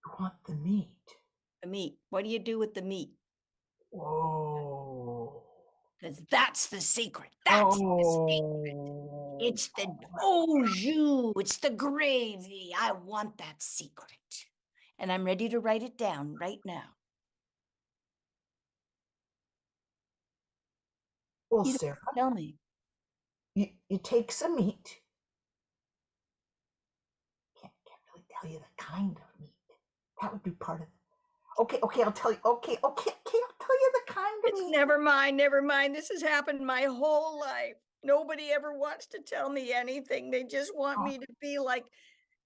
You want the meat? The meat. What do you do with the meat? Whoa. Because that's the secret. That's the secret. It's the au jus. It's the gravy. I want that secret. And I'm ready to write it down right now. Well, Sarah, tell me. You take some meat. Can't really tell you the kind of meat. That would be part of it. Okay, I'll tell you. Okay, I'll tell you the kind of meat. Never mind. This has happened my whole life. Nobody ever wants to tell me anything. They just want me to be like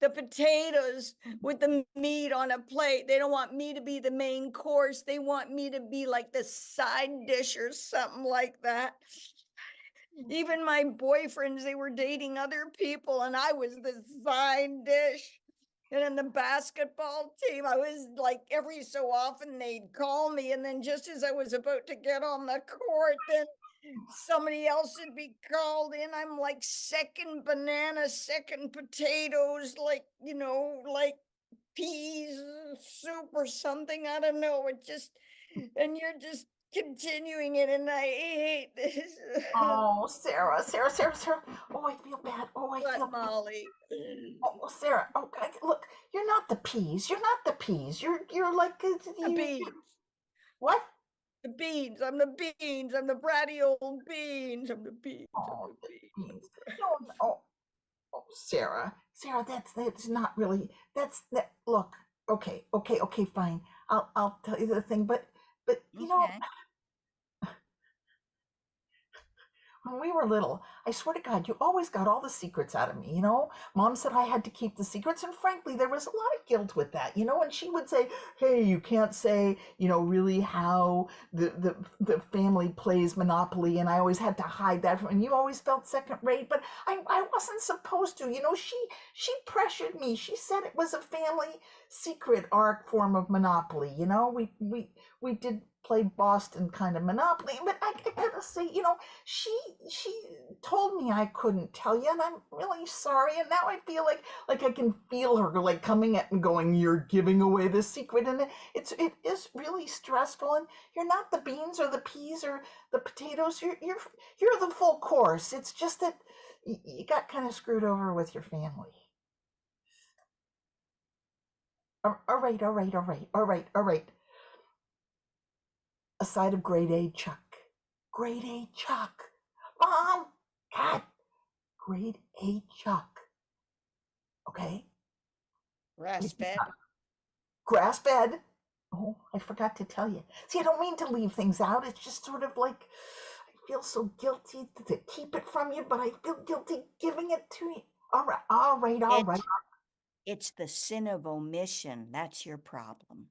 the potatoes with the meat on a plate. They don't want me to be the main course. They want me to be like the side dish or something like that. Even my boyfriends, they were dating other people and I was the side dish. And in the basketball team, I was like, every so often they'd call me. And then just as I was about to get on the court, then somebody else would be called in. I'm like second banana, second potatoes, like, like peas soup or something. I don't know. And you're just continuing it. And I hate this. Oh, Sarah. Oh, I feel bad. What, Molly? Oh, Sarah. Oh, look, you're not the peas. You're like the beans. What? The beans. I'm the beans. I'm the bratty old beans. I'm the beans. Oh, the beans. No. Oh, Sarah, that's not really. That. Look. Okay, fine. I'll tell you the thing, but when we were little, I swear to God, you always got all the secrets out of me, Mom said I had to keep the secrets, and frankly, there was a lot of guilt with that, and she would say, hey, you can't say, really how the family plays Monopoly, and I always had to hide that from, and you always felt second rate, but I wasn't supposed to, she pressured me. She said it was a family secret, our form of Monopoly, we did play Boston kind of Monopoly, but I gotta say, she told me I couldn't tell you, and I'm really sorry. And now I feel like I can feel her like coming at me, going, "You're giving away the secret," and it is really stressful. And you're not the beans or the peas or the potatoes. You're the full course. It's just that you got kind of screwed over with your family. All right. A side of grade A chuck. Grade A chuck. Mom, God, grade A chuck. Okay? Grass fed. Grass fed. Oh, I forgot to tell you. See, I don't mean to leave things out. It's just sort of like I feel so guilty to keep it from you, but I feel guilty giving it to you. All right. It's the sin of omission. That's your problem.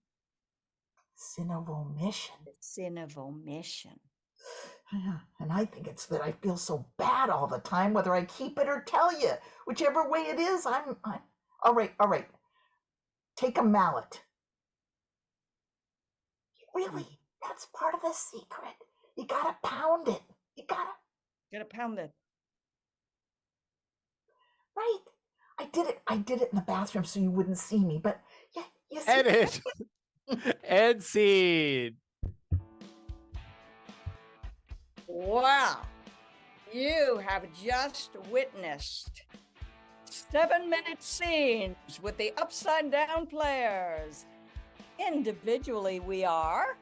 Sin of omission. The sin of omission. And I think it's that I feel so bad all the time, whether I keep it or tell you. Whichever way it is, I'm all right. Take a mallet. Really? That's part of the secret. You gotta pound it. You gotta pound it. Right. I did it in the bathroom so you wouldn't see me, but yeah, you see. Edit. End scene. Wow. You have just witnessed 7-minute scenes with the Upside Down players. Individually, we are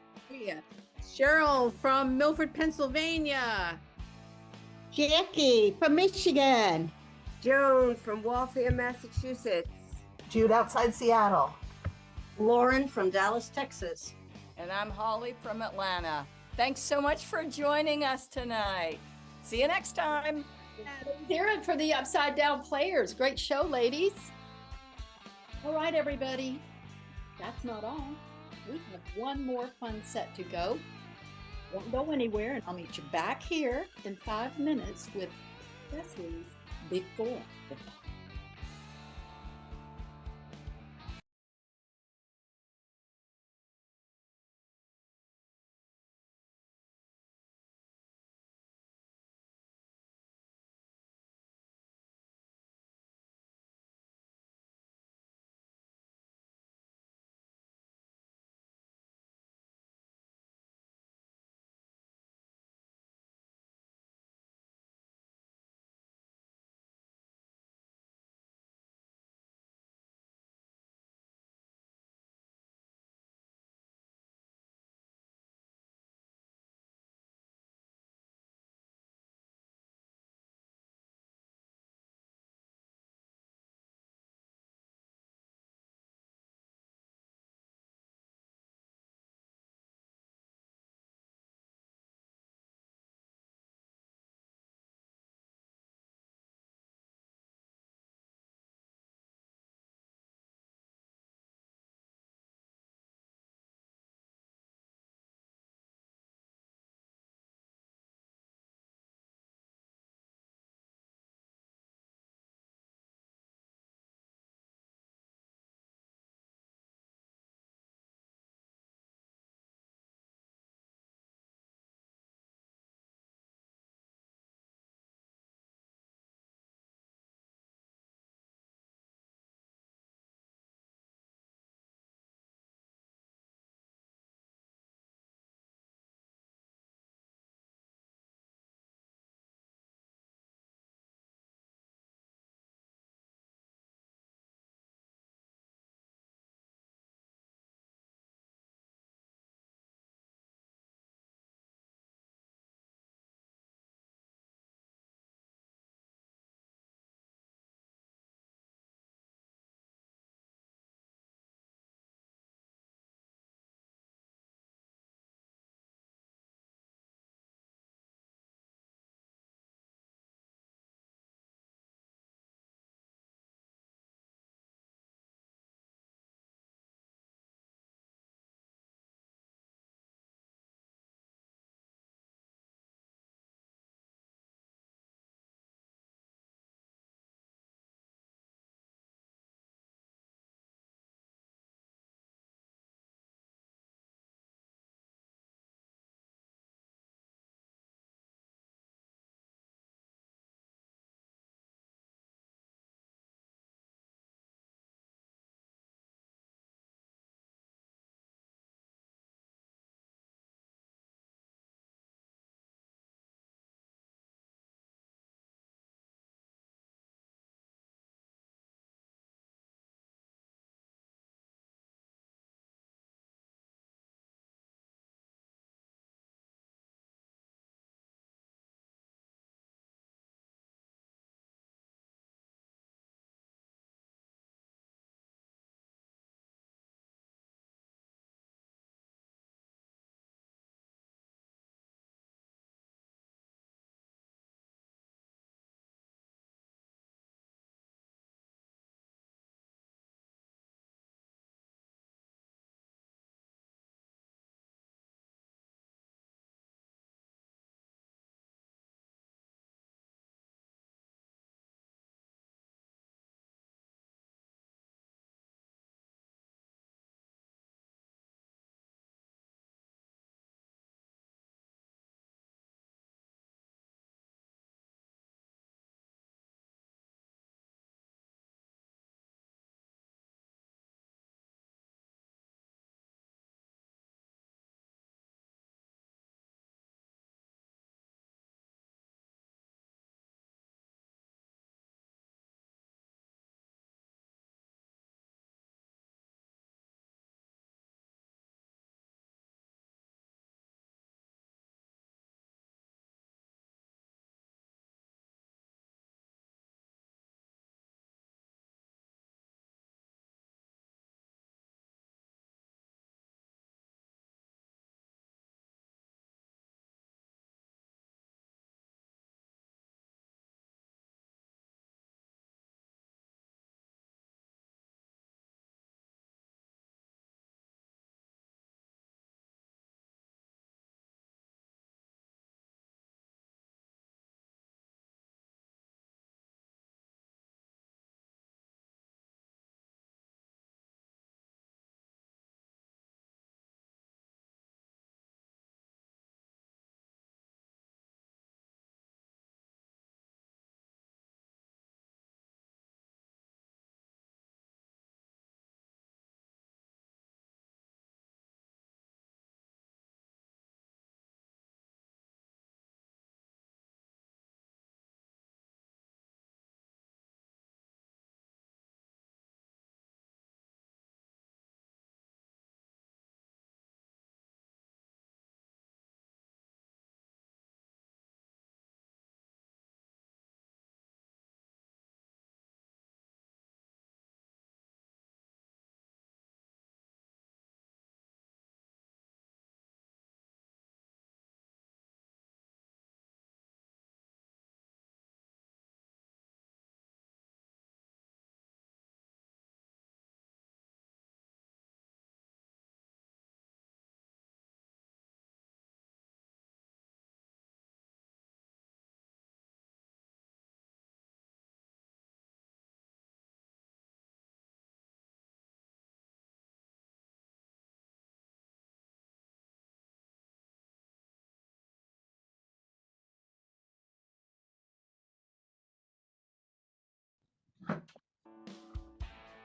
Cheryl from Milford, Pennsylvania. Jackie from Michigan. Joan from Waltham, Massachusetts. Jude outside Seattle. Lauren from Dallas, Texas. And I'm Holly from Atlanta. Thanks so much for joining us tonight. See you next time. Hear it for the Upside Down players. Great show, ladies. All right, everybody. That's not all. We have one more fun set to go. Don't go anywhere, and I'll meet you back here in 5 minutes with Leslie's Before the Fall.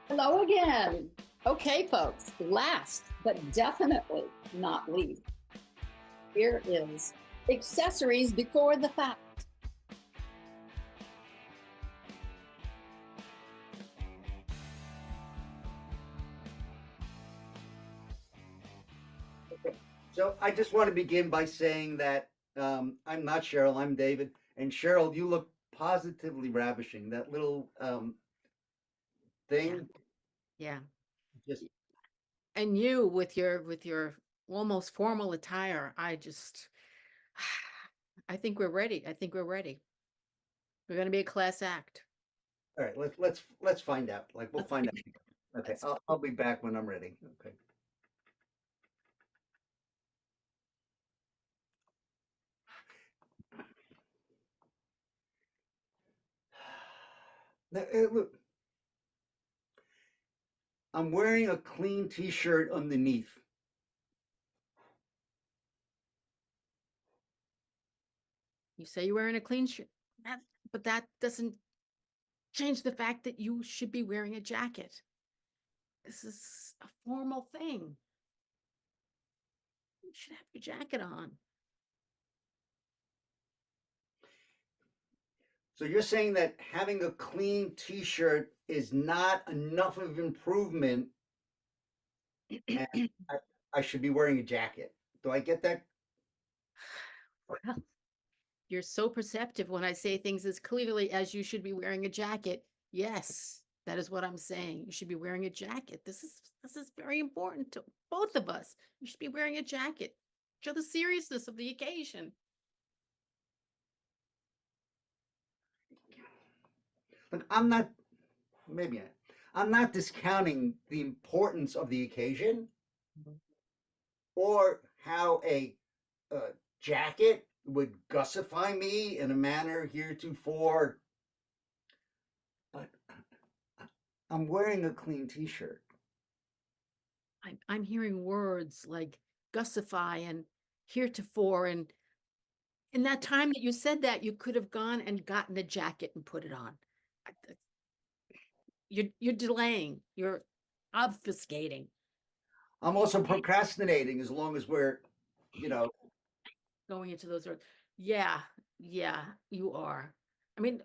Hello again. Okay, folks, last but definitely not least, here is accessories before the fact. So I just want to begin by saying that I'm not Cheryl, I'm David. And Cheryl, you look positively ravishing. That little thing, Yeah. just And you with your almost formal attire, I think we're ready. I think we're ready. We're going to be a class act. all right. Let's find out. Like we'll Let's find find- out. Okay, let's- I'll be back when I'm ready. Okay. Now, look, I'm wearing a clean T-shirt underneath. You say you're wearing a clean shirt, but that doesn't change the fact that you should be wearing a jacket. This is a formal thing. You should have your jacket on. So you're saying that having a clean T-shirt is not enough of improvement, and I should be wearing a jacket. Do I get that? Well, you're so perceptive when I say things as clearly as you should be wearing a jacket. Yes, that is what I'm saying. You should be wearing a jacket. This is very important to both of us. You should be wearing a jacket. Show the seriousness of the occasion. Look, I'm not. Maybe I'm not discounting the importance of the occasion or how a jacket would gussify me in a manner heretofore, but I'm wearing a clean T-shirt. I'm hearing words like gussify and heretofore, and in that time that you said that, you could have gone and gotten a jacket and put it on. You're delaying. You're obfuscating. I'm also procrastinating as long as we're, Going into those words. Yeah, you are. I mean,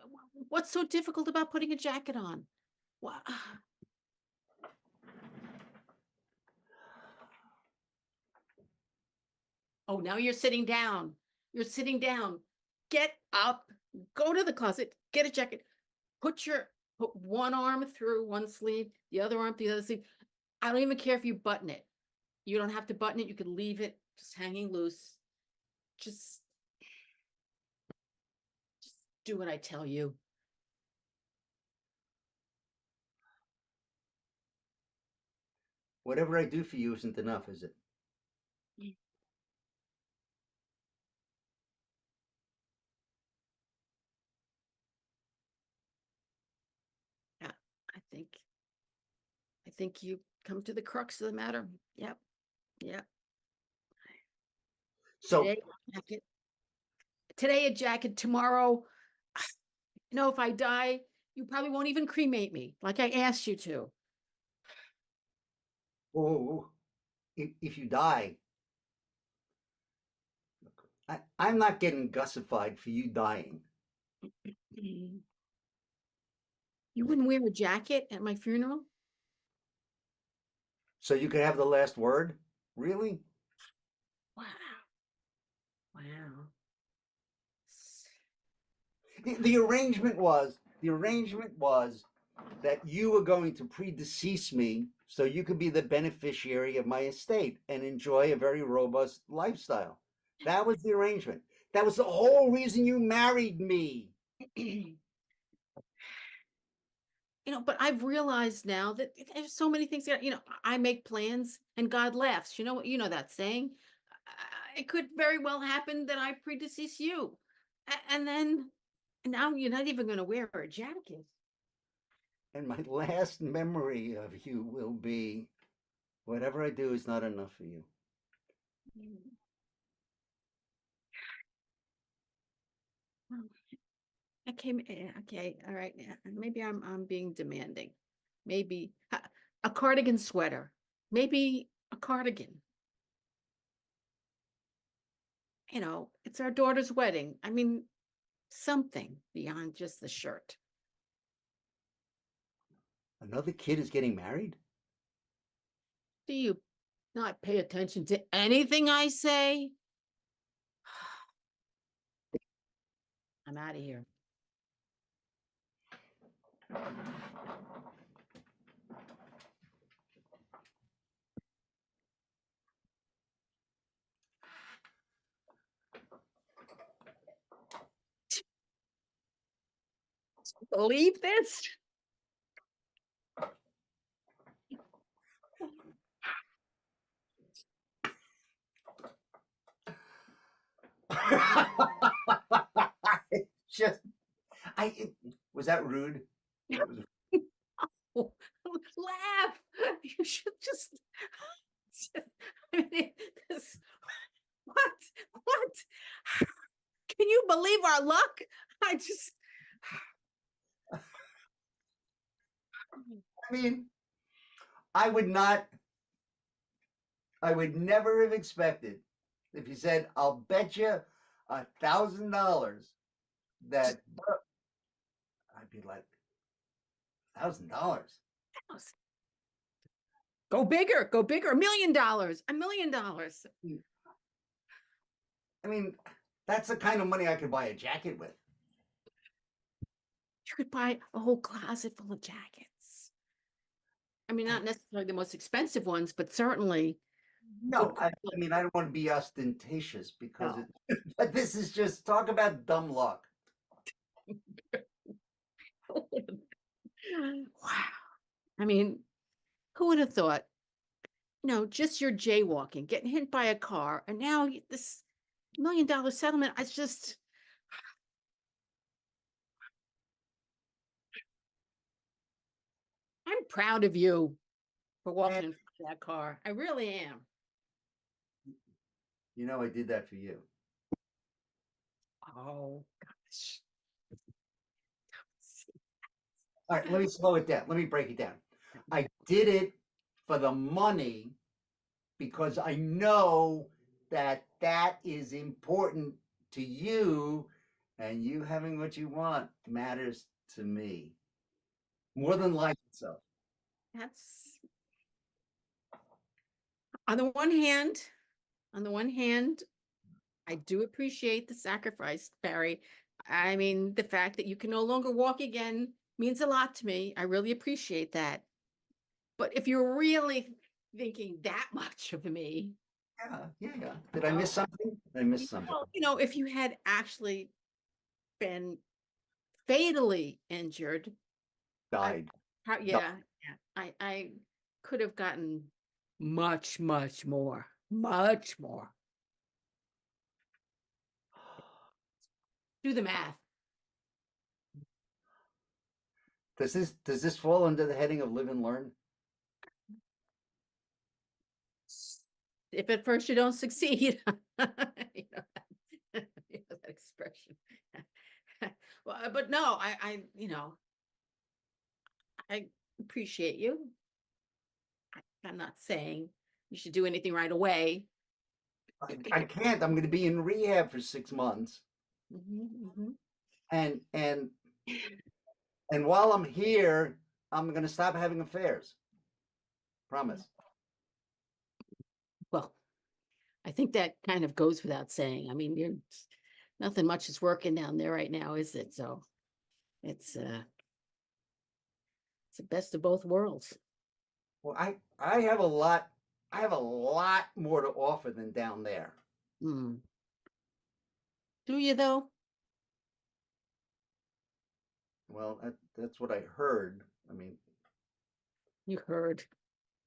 what's so difficult about putting a jacket on? Wow. Oh, now you're sitting down. You're sitting down. Get up, go to the closet, get a jacket, put one arm through one sleeve, the other arm through the other sleeve. I don't even care if you button it. You don't have to button it. You could leave it just hanging loose. Just do what I tell you. Whatever I do for you isn't enough, is it? Yeah, I think you come to the crux of the matter. Yep. So Today a jacket, tomorrow, if I die, you probably won't even cremate me like I asked you to. whoa, if you die, I'm not getting gussified for you dying. You wouldn't wear a jacket at my funeral? So you could have the last word? Really? Wow. The arrangement was that you were going to predecease me so you could be the beneficiary of my estate and enjoy a very robust lifestyle. That was the arrangement. That was the whole reason you married me. But I've realized now that there's so many things that, I make plans and God laughs. You know that saying? It could very well happen that I predecease you. And then now you're not even going to wear a jacket. And my last memory of you will be whatever I do is not enough for you. Okay, all right. Yeah, maybe I'm being demanding. maybe a cardigan sweater, maybe a cardigan. You know, it's our daughter's wedding. I mean, something beyond just the shirt. Another kid is getting married? Do you not pay attention to anything I say? I'm out of here. Believe this? Just, was that rude? That was- Laugh. You should just. I mean, this, what? Can you believe our luck? I just. I mean, I would never have expected if you said, I'll bet you $1,000 that I'd be like, $1,000. Go bigger, $1 million, $1 million. I mean, that's the kind of money I could buy a jacket with. You could buy a whole closet full of jackets. I mean, not necessarily the most expensive ones, but certainly. No, I mean, I don't want to be ostentatious because but this is just talk about dumb luck. Wow. I mean, who would have thought, just your jaywalking, getting hit by a car, and now this $1 million settlement, I just. I'm proud of you for walking in front of that car. I really am. You know, I did that for you. Oh, gosh. All right, let me slow it down. Let me break it down. I did it for the money because I know that that is important to you, and you having what you want matters to me more than life itself. That's on the one hand, I do appreciate the sacrifice, Barry. I mean, the fact that you can no longer walk again means a lot to me. I really appreciate that. But if you're really thinking that much of me. Yeah. Did I miss something? I missed something. Well, if you had actually been fatally injured. Died. I could have gotten much, much more. Much more. Do the math. Does this fall under the heading of live and learn? If at first you don't succeed, that expression. Well, but no, I appreciate you. I'm not saying you should do anything right away. I can't. I'm going to be in rehab for 6 months. And while I'm here, I'm going to stop having affairs. Promise. Well, I think that kind of goes without saying. I mean, nothing much is working down there right now, is it? So it's the best of both worlds. Well, I have a lot more to offer than down there. Do you though? Well, that's what I heard. I mean, you heard.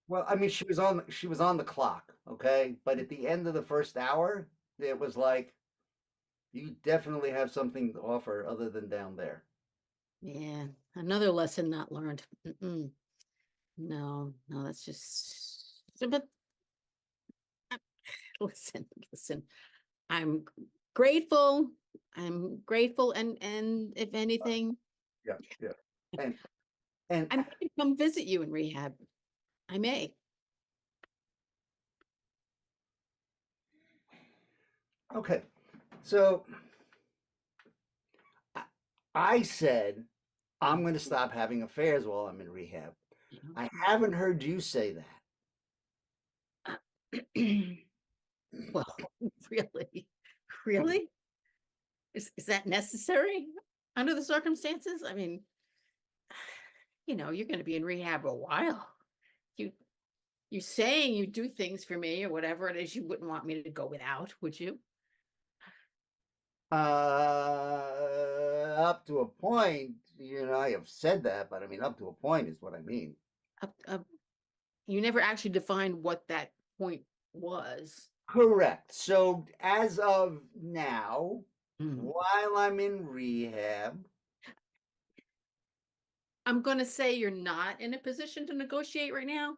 Well, I mean, she was on the clock, okay? But at the end of the first hour, it was like, you definitely have something to offer other than down there. Yeah, another lesson not learned. No, that's just. But listen. I'm grateful. And if anything. Yeah. And I may come visit you in rehab. I may. okay, so I said I'm going to stop having affairs while I'm in rehab. I haven't heard you say that. Well, really? Really? Is that necessary under the circumstances? I mean, you're going to be in rehab a while. You're saying you do things for me or whatever it is, you wouldn't want me to go without, would you? Up to a point, I have said that, but I mean, up to a point is what I mean. You never actually defined what that point was. Correct. So as of now, while I'm in rehab, I'm going to say you're not in a position to negotiate right now.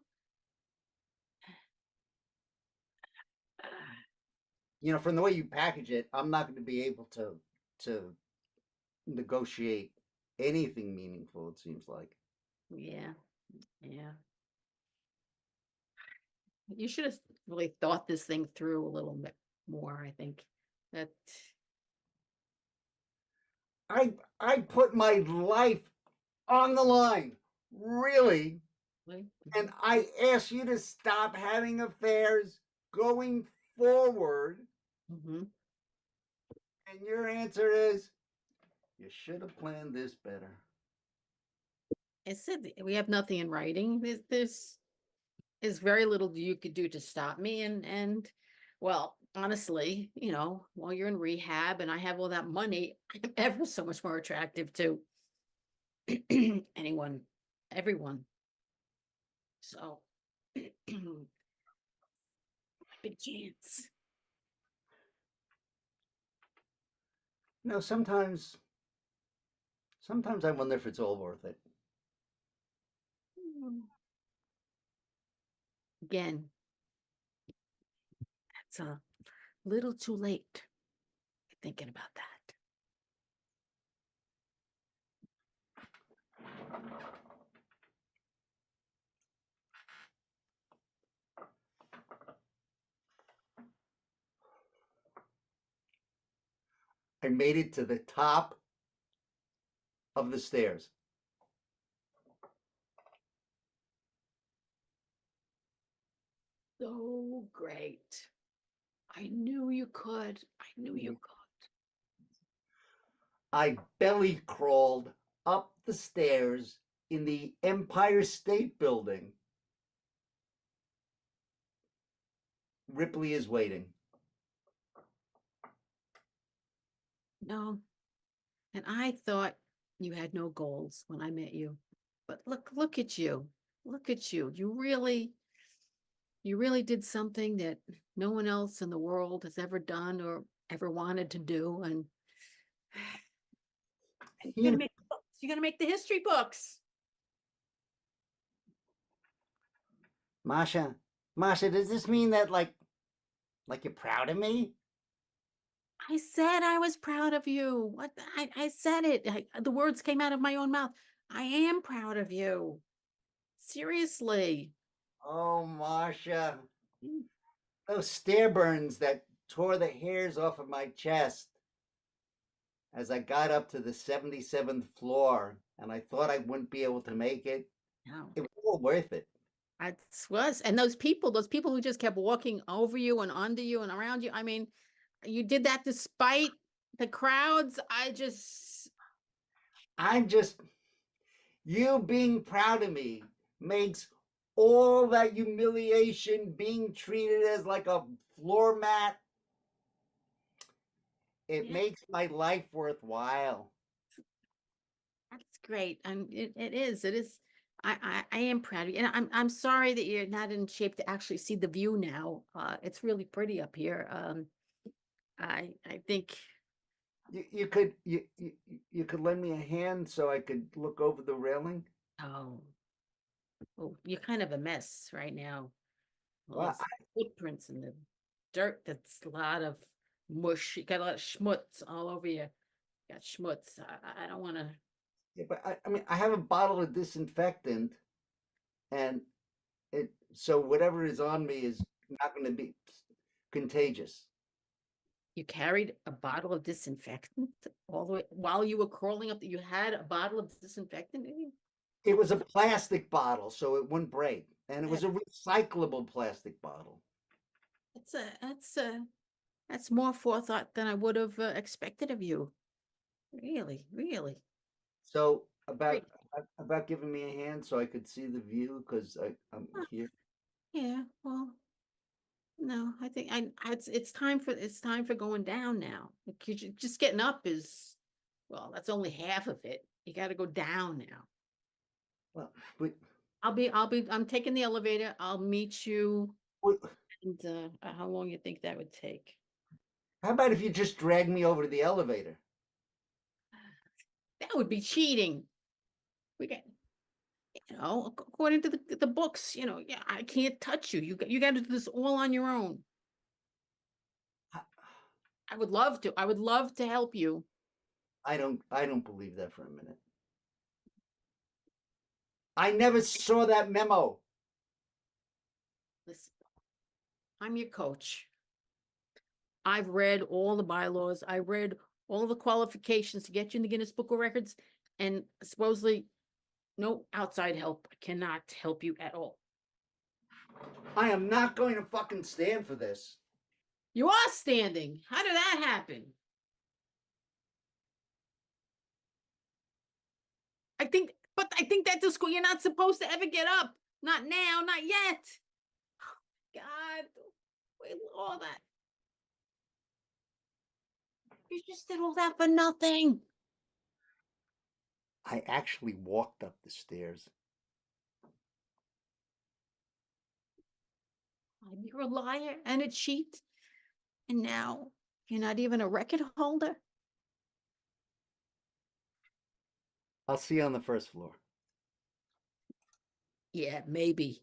from the way you package it, I'm not going to be able to negotiate anything meaningful, it seems like. Yeah. You should have really thought this thing through a little bit more, I think. That I put my life on the line, really. And I ask you to stop having affairs going forward. And your answer is, you should have planned this better. I said we have nothing in writing. There's very little you could do to stop me. And well, honestly, while you're in rehab and I have all that money, I'm ever so much more attractive to everyone. So big chance. Sometimes I wonder if it's all worth it. Again, it's a little too late thinking about that. I made it to the top of the stairs. So great. I knew you could. I belly crawled up the stairs in the Empire State Building. Ripley is waiting. No. And I thought you had no goals when I met you. But look at you. Look at you. You really did something that no one else in the world has ever done or ever wanted to do. And you're gonna make books. You're gonna make the history books. Masha, does this mean that like you're proud of me? I said I was proud of you. What I said it. The words came out of my own mouth. I am proud of you. Seriously. Oh, Masha. Those stair burns that tore the hairs off of my chest as I got up to the 77th floor and I thought I wouldn't be able to make it. No. It was all worth it. It was. And those people who just kept walking over you and under you and around you. I mean, you did that despite the crowds. You being proud of me makes all that humiliation, being treated as like a floor mat, it makes my life worthwhile. That's great. And it is. I am proud of you. And I'm sorry that you're not in shape to actually see the view now. It's really pretty up here. I think you could lend me a hand so I could look over the railing. Oh, you're kind of a mess right now. Well, Footprints in the dirt. That's a lot of mush. You got a lot of schmutz all over you. You got schmutz. I don't want to. Yeah, but I mean, I have a bottle of disinfectant, and so whatever is on me is not going to be contagious. You carried a bottle of disinfectant all the way while you were crawling up. You had a bottle of disinfectant in you? It was a plastic bottle, so it wouldn't break, and it was a recyclable plastic bottle. That's more forethought than I would have expected of you. Really, really. So Great. about giving me a hand so I could see the view because I'm here. Yeah, well, no, I think it's time for going down now. Just getting up is, well, that's only half of it. You got to go down now. Well, but I'm taking the elevator. I'll meet you. Wait, And how long you think that would take? how about if you just drag me over to the elevator? That would be cheating. We got, according to the books, yeah, I can't touch you. You got to do this all on your own. I would love to. I would love to help you. I don't believe that for a minute. I never saw that memo. Listen, I'm your coach. I've read all the bylaws. I read all the qualifications to get you in the Guinness Book of Records, and supposedly no outside help. I cannot help you at all. I am not going to fucking stand for this. You are standing. How did that happen? I think that's a school. You're not supposed to ever get up. Not now, not yet. God, wait, all that. You just did all that for nothing. I actually walked up the stairs. You're a liar and a cheat. And now you're not even a record holder. I'll see you on the first floor. Yeah, maybe.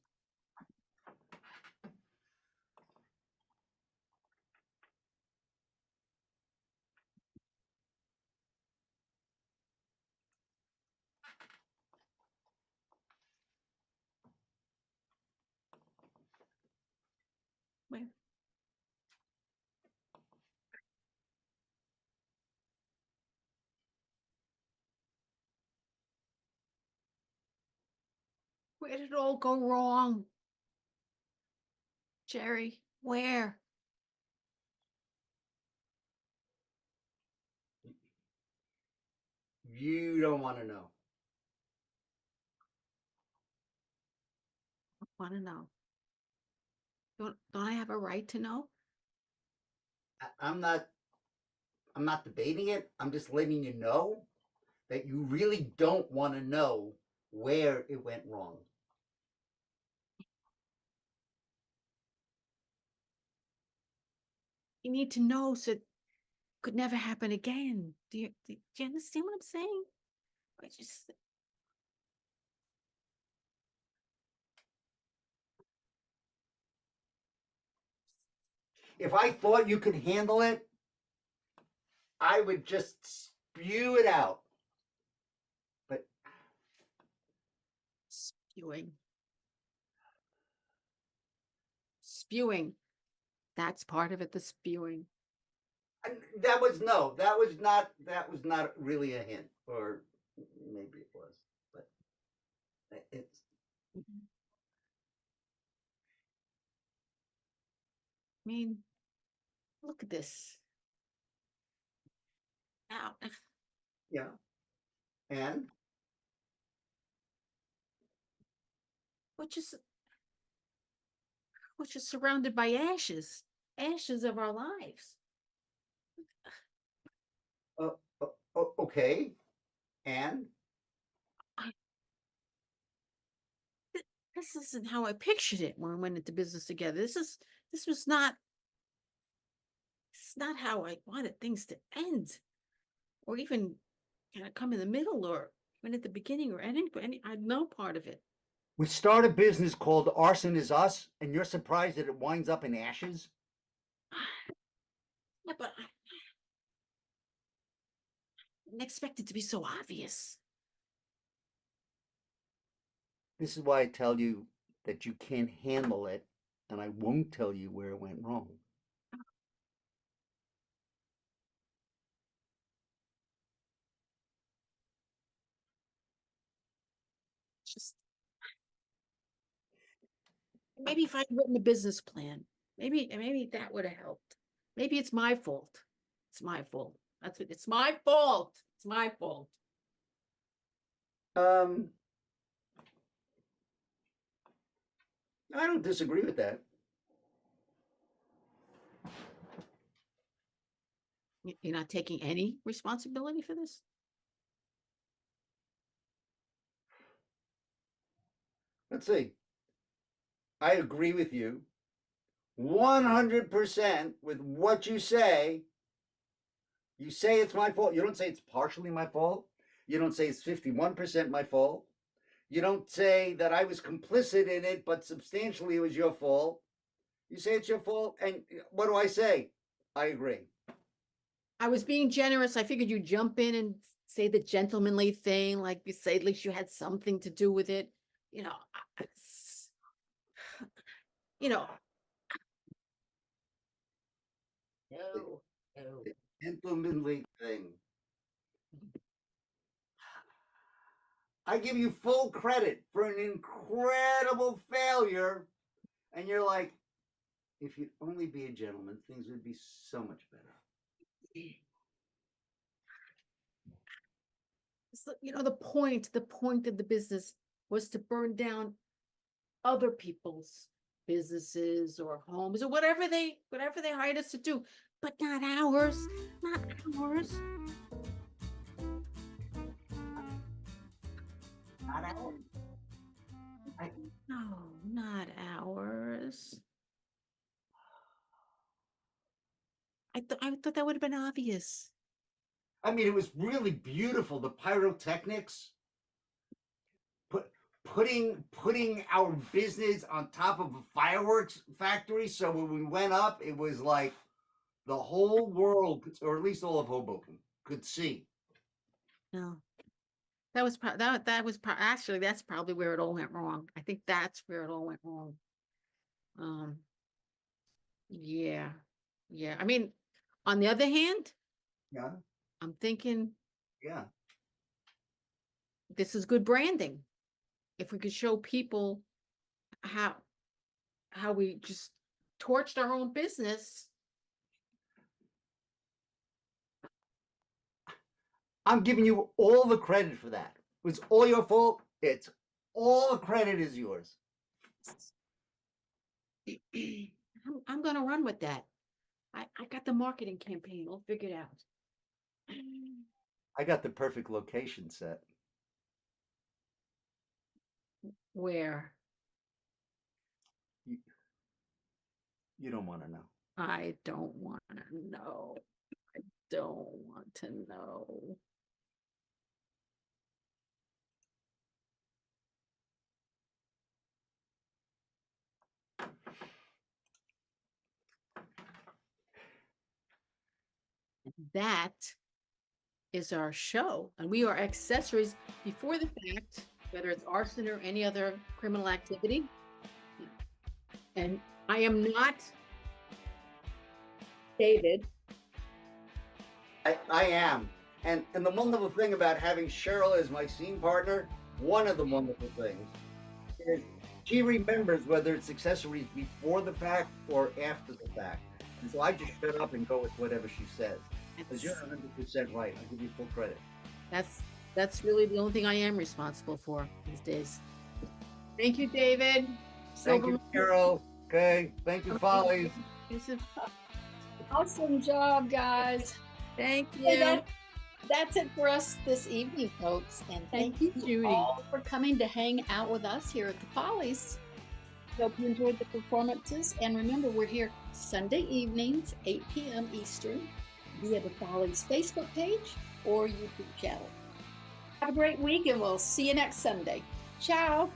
Where? Where did it all go wrong? Jerry, where? You don't want to know. I want to know. Don't I have a right to know? I'm not debating it. I'm just letting you know that you really don't want to know where it went wrong. You need to know so it could never happen again. Do you understand what I'm saying? I just If I thought you could handle it, I would just spew it out. But spewing. Spewing. That's part of it, the spewing. that was not really a hint, or maybe it was, but it's. I mean, look at this. Now, Yeah. And we're just surrounded by ashes, ashes of our lives. okay. And This isn't how I pictured it when we went into business together. This was not. This is not how I wanted things to end, or even kind of come in the middle, or even at the beginning, or any. I know part of it. we start a business called Arson Is Us, and you're surprised that it winds up in ashes? Yeah, but I didn't expect it to be so obvious. This is why I tell you that you can't handle it, and I won't tell you where it went wrong. Just maybe if I'd written a business plan, maybe that would have helped. Maybe it's my fault. It's my fault. That's what it's my fault. It's my fault. I don't disagree with that. You're not taking any responsibility for this? Let's see. I agree with you 100% with what you say. You say it's my fault. You don't say it's partially my fault. You don't say it's 51% my fault. You don't say that I was complicit in it, but substantially it was your fault. You say it's your fault. And what do I say? I agree. I was being generous. I figured you'd jump in and say the gentlemanly thing, like you say, at least you had something to do with it. You know, you know. No, no. The gentlemanly thing. I give you full credit for an incredible failure. And you're like, if you'd only be a gentleman, things would be so much better. So, you know, the point of the business was to burn down other people's businesses or homes or whatever they hired us to do, but not ours. Not ours. Not ours. No, not ours. I thought that would have been obvious. I mean, it was really beautiful. The pyrotechnics, putting our business on top of a fireworks factory. So when we went up, it was like the whole world, or at least all of Hoboken, could see. No, that was actually that's probably where it all went wrong. I think that's where it all went wrong. Yeah. I mean, on the other hand, Yeah. I'm thinking, Yeah. this is good branding. If we could show people how we just torched our own business. I'm giving you all the credit for that. It's all your fault. It's all the credit is yours. I'm going to run with that. I got the marketing campaign all figured out. I got the perfect location set. Where? You don't want to know. I don't want to know. I don't want to know. That is our show, and we are accessories before the fact, whether it's arson or any other criminal activity. And I am not David. I am. And the wonderful thing about having Cheryl as my scene partner, one of the wonderful things, is she remembers whether it's accessories before the fact or after the fact. And so I just shut up and go with whatever she says. Because you're 100% right. I give you full credit. That's really the only thing I am responsible for these days. Thank you, David. Thank you, Cheryl. Okay. Thank you, Follies. Awesome job, guys. Thank you. Hey, that's it for us this evening, folks. And thank you, Judy, all for coming to hang out with us here at the Follies. Hope you enjoyed the performances. And remember, we're here Sunday evenings, 8 p.m. Eastern, via the Follies Facebook page or YouTube channel. Have a great week, and we'll see you next Sunday. Ciao.